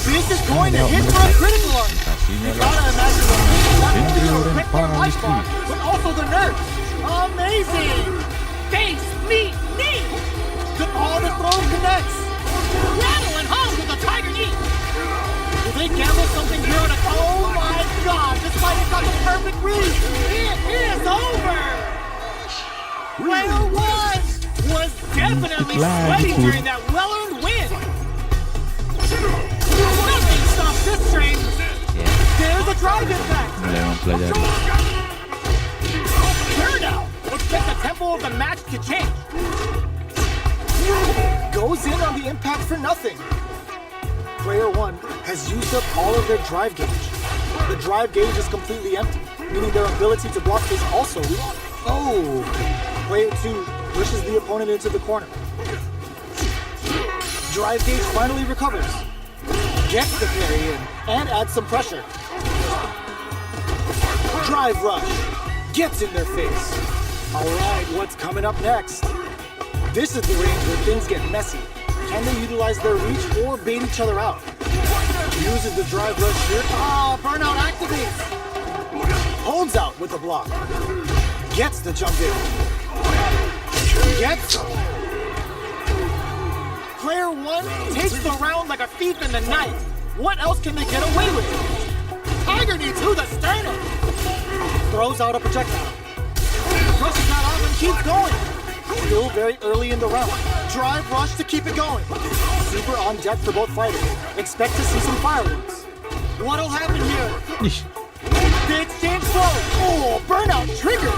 This is going to hit for a critical art. Kasihnya You lah. gotta imagine the thing not only Sendiri will orang affect their paling life bar, street. but also the nerves. Amazing! Face, meet, knee! All the throw connects. Rattle and hum with the tiger knee! Do they gamble something here? Oh my god! This fight has got the perfect read. It is over! Player 1 Was definitely Iklan sweating itu. during that well-earned win! Nothing stops this train! There's a drive impact. Mulai mempelajari. Burnout! Expect the tempo of the match to change! Goes in on the impact for nothing. Player 1 has used up all of their drive gauge. The drive gauge is completely empty, meaning their ability to block is also weak. Oh! Player 2 pushes the opponent into the corner. Drive gauge finally recovers. Gets the parry in and adds some pressure. Drive rush. Gets in their face. Alright, what's coming up next? This is the range where things get messy. Can they utilize their reach or bait each other out? Uses the drive rush here. Ah, burnout activates. Holds out with the block. Gets the jump in. Gets. Player 1 takes the round like a thief in the night. What else can they get away with? Tiger knee to the sternum. Throws out a projectile. Brushes that off and keeps going. Still very early in the round. Drive rush to keep it going. Super on deck for both fighters. Expect to see some fireworks. What'll happen here? Ish. They exchange blows. Oh, burnout triggered.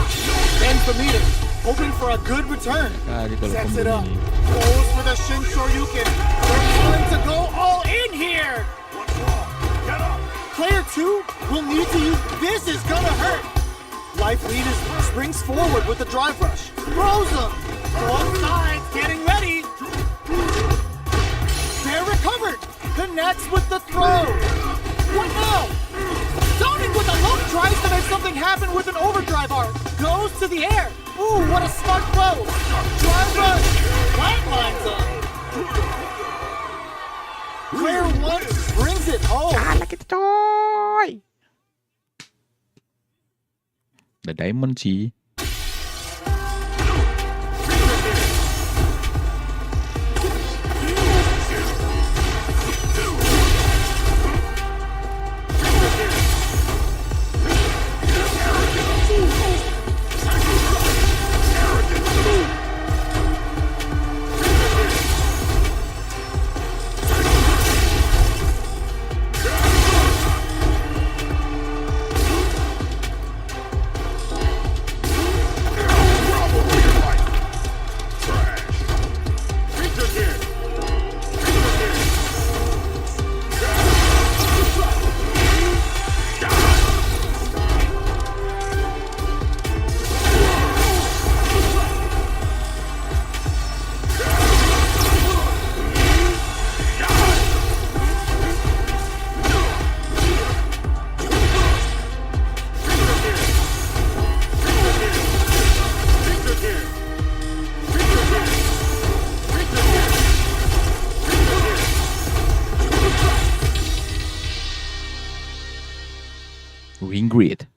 Ends the meter. Hoping for a good return. Kali kalau Sets it combo up. ini. Goes for the Shin Shoryuken. They're going to go all in here. Player 2 will need to use. This is gonna hurt. Life lead springs forward with the drive rush. Throws him. Both sides getting ready. They're recovered. Connects with the throw. What now? Zoning with a low Tries to make something happen with an overdrive arc. Goes to the air. Ooh, what a smart throw. Drive rush. flatlines up. Player 1 brings it home. The diamond sih. Ring grid.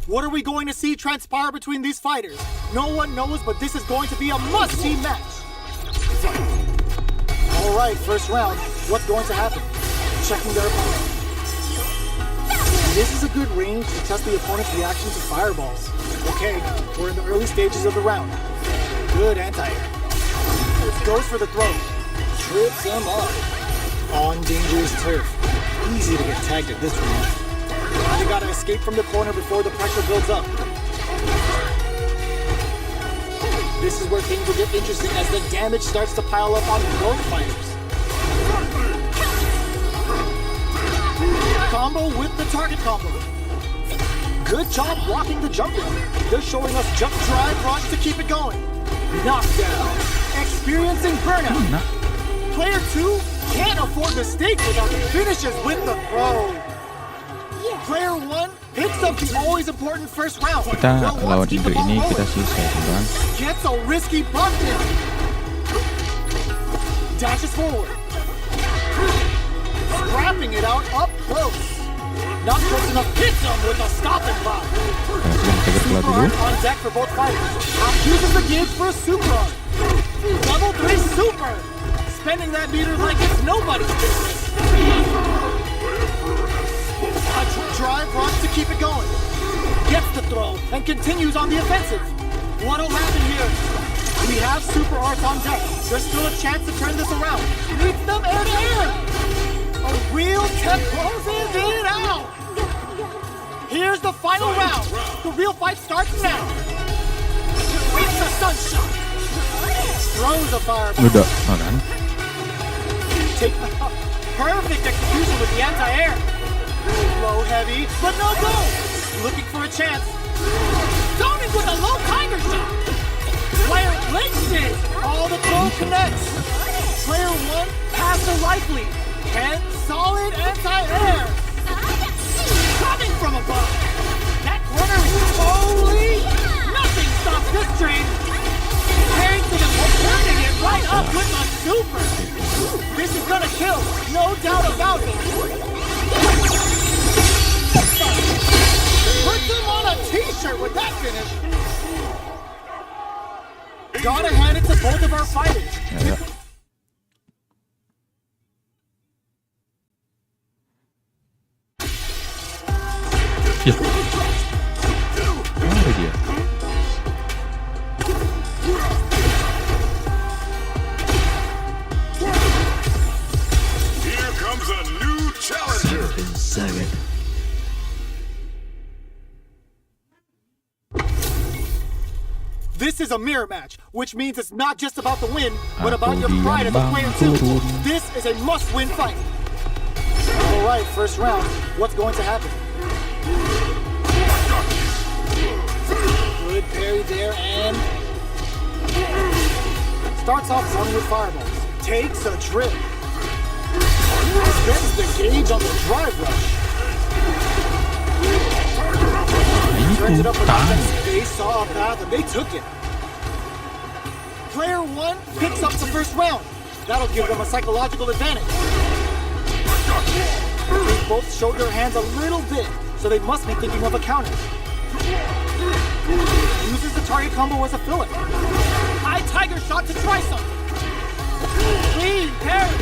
What are we going to see transpire between these fighters? No one knows, but this is going to be a must-see match. All right, first round. What's going to happen? Checking their opponent. This is a good range to test the opponent's reaction to fireballs. Okay, we're in the early stages of the round. Good anti-air. Goes for the throw. Trips him up. On dangerous turf. Easy to get tagged at this range. They gotta escape from the corner before the pressure builds up. This is where things will get interesting as the damage starts to pile up on both fighters. combo with the target combo. Good job blocking the jump in. They're showing us jump drive rush to keep it going. Knockdown. Experiencing burnout. Player 2 can't afford mistakes without the finishes with the throw. Player 1 picks up the always important first round. Kita lawan Indo ini kita selesai, teman. Gets a risky bump in. Dashes forward. Scrapping it out up close. Not close enough, hits him with a stopping block. Super art on deck for both fighters. Hop uses the gauge for a super art. Level 3 super. Spending that meter like it's nobody's business. A drive rush to keep it going. Gets the throw and continues on the offensive. What'll happen here? We have super arts on deck. There's still a chance to turn this around. Meets them air to air. A real tech closes it out. Here's the final round. The real fight starts now. It's a sunshot. Throws a fireball. Udah, kan? Perfect execution with the anti-air. Low heavy, but no go. Looking for a chance. Zoning with a low tiger shot. Player blitzes. All the throw connects. Player 1 has the life lead. And solid anti-air. Coming from above. That corner is totally nothing stops this train. Harrington is turning it right up with a super. This is gonna kill, no doubt about it. Puts him on a t-shirt with that finish. Gotta hand it to both of our fighters. Ya. Mana dia? Here comes a new challenger. SAGAT. This is a mirror match, which means it's not just about the win, but about your pride as a player too. This is a must-win fight. All right, first round. What's going to happen? Good parry there and starts off running with fireballs. Takes a trip. Spends the gauge on the drive rush. Turns it up with offense. They saw a path and they took it. Player 1 picks up the first round. That'll give them a psychological advantage. They both showed their hands a little bit, so they must be thinking of a counter. Uses the target combo as a filler. High tiger shot to try something. Clean parry.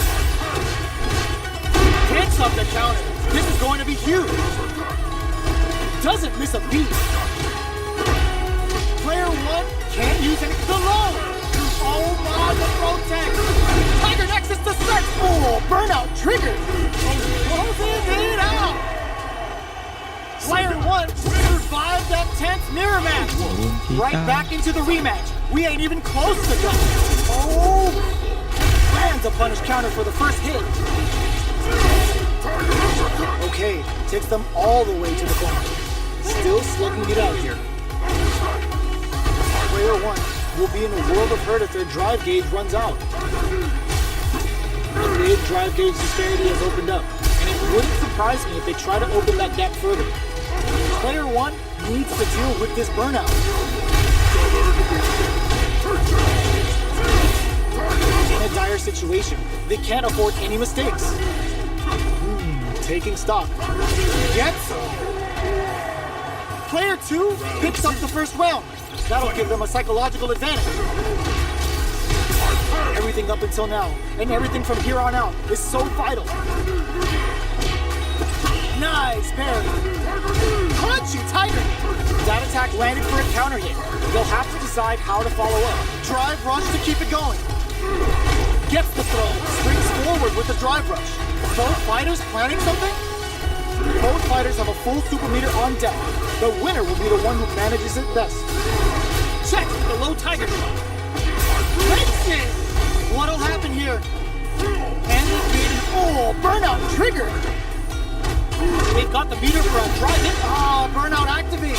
Picks up the counter. This is going to be huge. Doesn't miss a beat. Player 1 can't use any. The low. Oh my, the protect. Tiger Nexus to start. Oh, burnout triggered. And closes it out. Player 1 survived that tense mirror match. Right back into the rematch. We ain't even close to done. Oh, lands a punish counter for the first hit. Okay, takes them all the way to the corner. Still slugging it out here. Player 1 will be in a world of hurt if their drive gauge runs out. The big drive gauge disparity has opened up, and it wouldn't surprise me if they try to open that gap further. Player 1 needs to deal with this burnout. In a dire situation, they can't afford any mistakes. Taking stock. Gets him. Player 2 picks up the first round. That'll give them a psychological advantage. Everything up until now, and everything from here on out, is so vital. Nice parry. Punchy tiger. That attack landed for a counter hit. They'll have to decide how to follow up. Drive rush to keep it going. Gets the throw. Springs forward with the drive rush. Both fighters planning something? Both fighters have a full super meter on deck. The winner will be the one who manages it best. Check the low tiger shot. Breaks it! What'll happen here? And the burnout triggered. got the meter for a drive in. Burnout activates.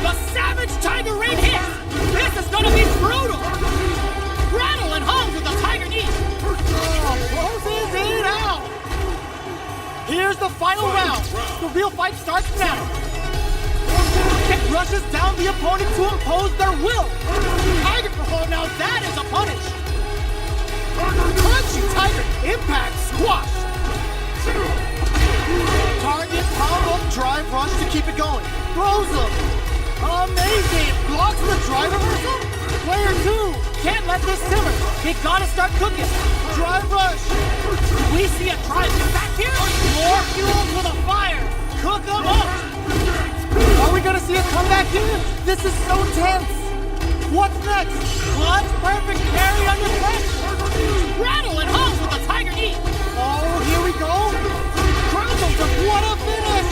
The Savage Tiger Rain hit! This is gonna be brutal! Rattle and hums with the Tiger Knee! Closes it out. Here's the final round. The real fight starts now. It rushes down the opponent to impose their will. Tiger, oh, now that is a punish. Crunchy Tiger impact squash. Target pop-up drive rush to keep it going. Throws him. Amazing. Blocks the drive reversal. Player 2 can't let this simmer. They gotta start cooking. Drive rush. We see a drive back here! More fuel to the fire. Cook them up. Are we gonna see a comeback here? This is so tense. What's next? Clutch perfect carry under pressure! Rattle and hums with the Tiger Knee! Oh, here we go. What a finish!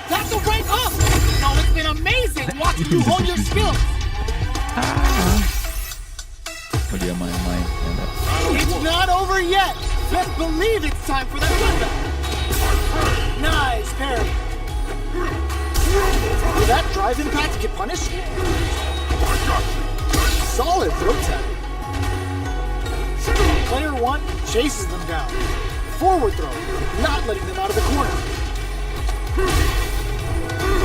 That's a right up! No, it's been amazing watching you hone your skills! Oh, dia main-main. It's not over yet! Best believe it's time for that comeback! Nice parry! Will that drive impact get punished? Solid throw tap! Player 1 chases them down. Forward throw, not letting them out of the corner.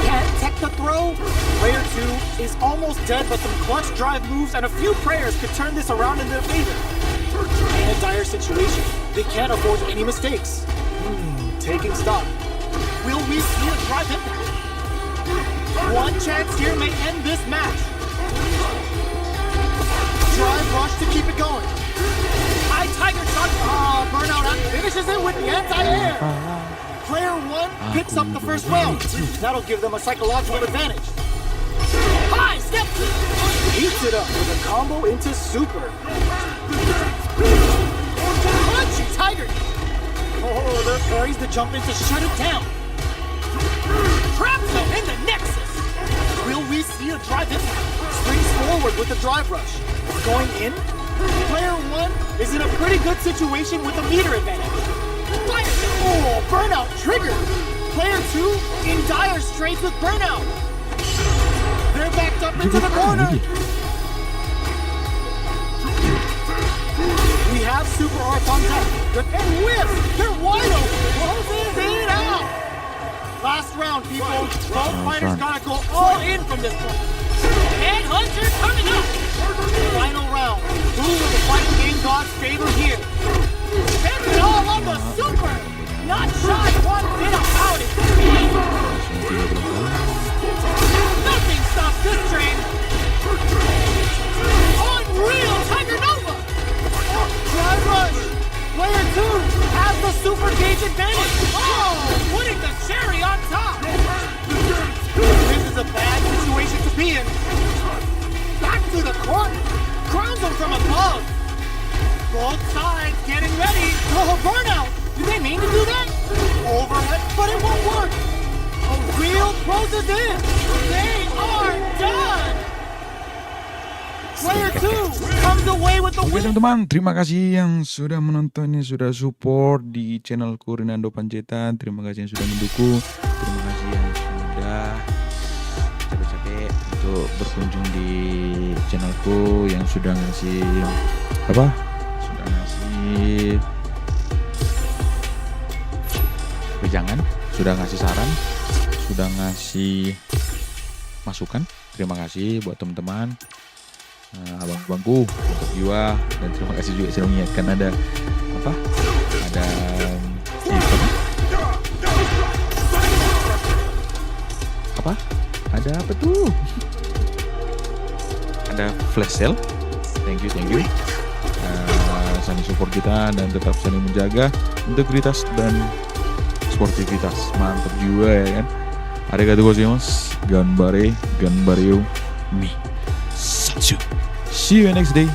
Can't tech the throw. Player 2 is almost dead, but some clutch drive moves and a few prayers could turn this around in their favor. In a dire situation, they can't afford any mistakes. Taking stock. Will we see a drive impact? One chance here may end this match. Drive rush to keep it going. High Tiger shot! Burnout out finishes it with the anti-air. Player 1 picks up the first round. That'll give them a psychological advantage. High step! Heats it up with a combo into super. Crunchy Tiger! Oh, their parries to jump in to shut it down. Traps them in the Nexus! Will we see a drive in? Springs forward with the drive rush. Going in? Player 1 is in a pretty good situation with a meter advantage. Oh, burnout triggered! Player 2 in dire straits with burnout. They're backed up into the corner. We have Super Arts on deck. And whiff! They're wide open! Closes it out! Last round, people. Both fighters gotta go all in from this point. Headhunter coming up! Final round. Who will the fighting game gods favor here? Spend it all on the super! Not shy one bit about it! Nothing stops this train! Unreal Tiger Nova! Drive rush! Player 2 has the super gauge advantage! Oh! Putting the cherry on top! This is a bad situation to be in. Back to the corner! Crowns them from above! Both sides getting ready! Oh, burnout! Did they mean to do that? Overhead, but it won't work! A real closes in! They are done! Player 2 comes away with the Oke win! teman-teman, terima kasih yang sudah menontonnya, sudah support di channelku Rinando Panjaitan. Terima kasih yang sudah mendukung. Terima kasih yang sudah capek-capek untuk berkunjung di channelku, yang sudah ngasih apa? Sudah ngasih wejangan, sudah ngasih saran, sudah ngasih masukan. Terima kasih buat teman-teman, abang-abangku, untuk jiwa, dan terima kasih juga sudah mengingatkan ada apa? Ada apa? Ada apa tuh? Ada flash sale. Thank you. Saling support kita dan tetap saling menjaga integritas dan sportivitas. Mantap juga ya kan. Arigatou gozaimasu. Ganbare yo mi. Satsu. See you next day.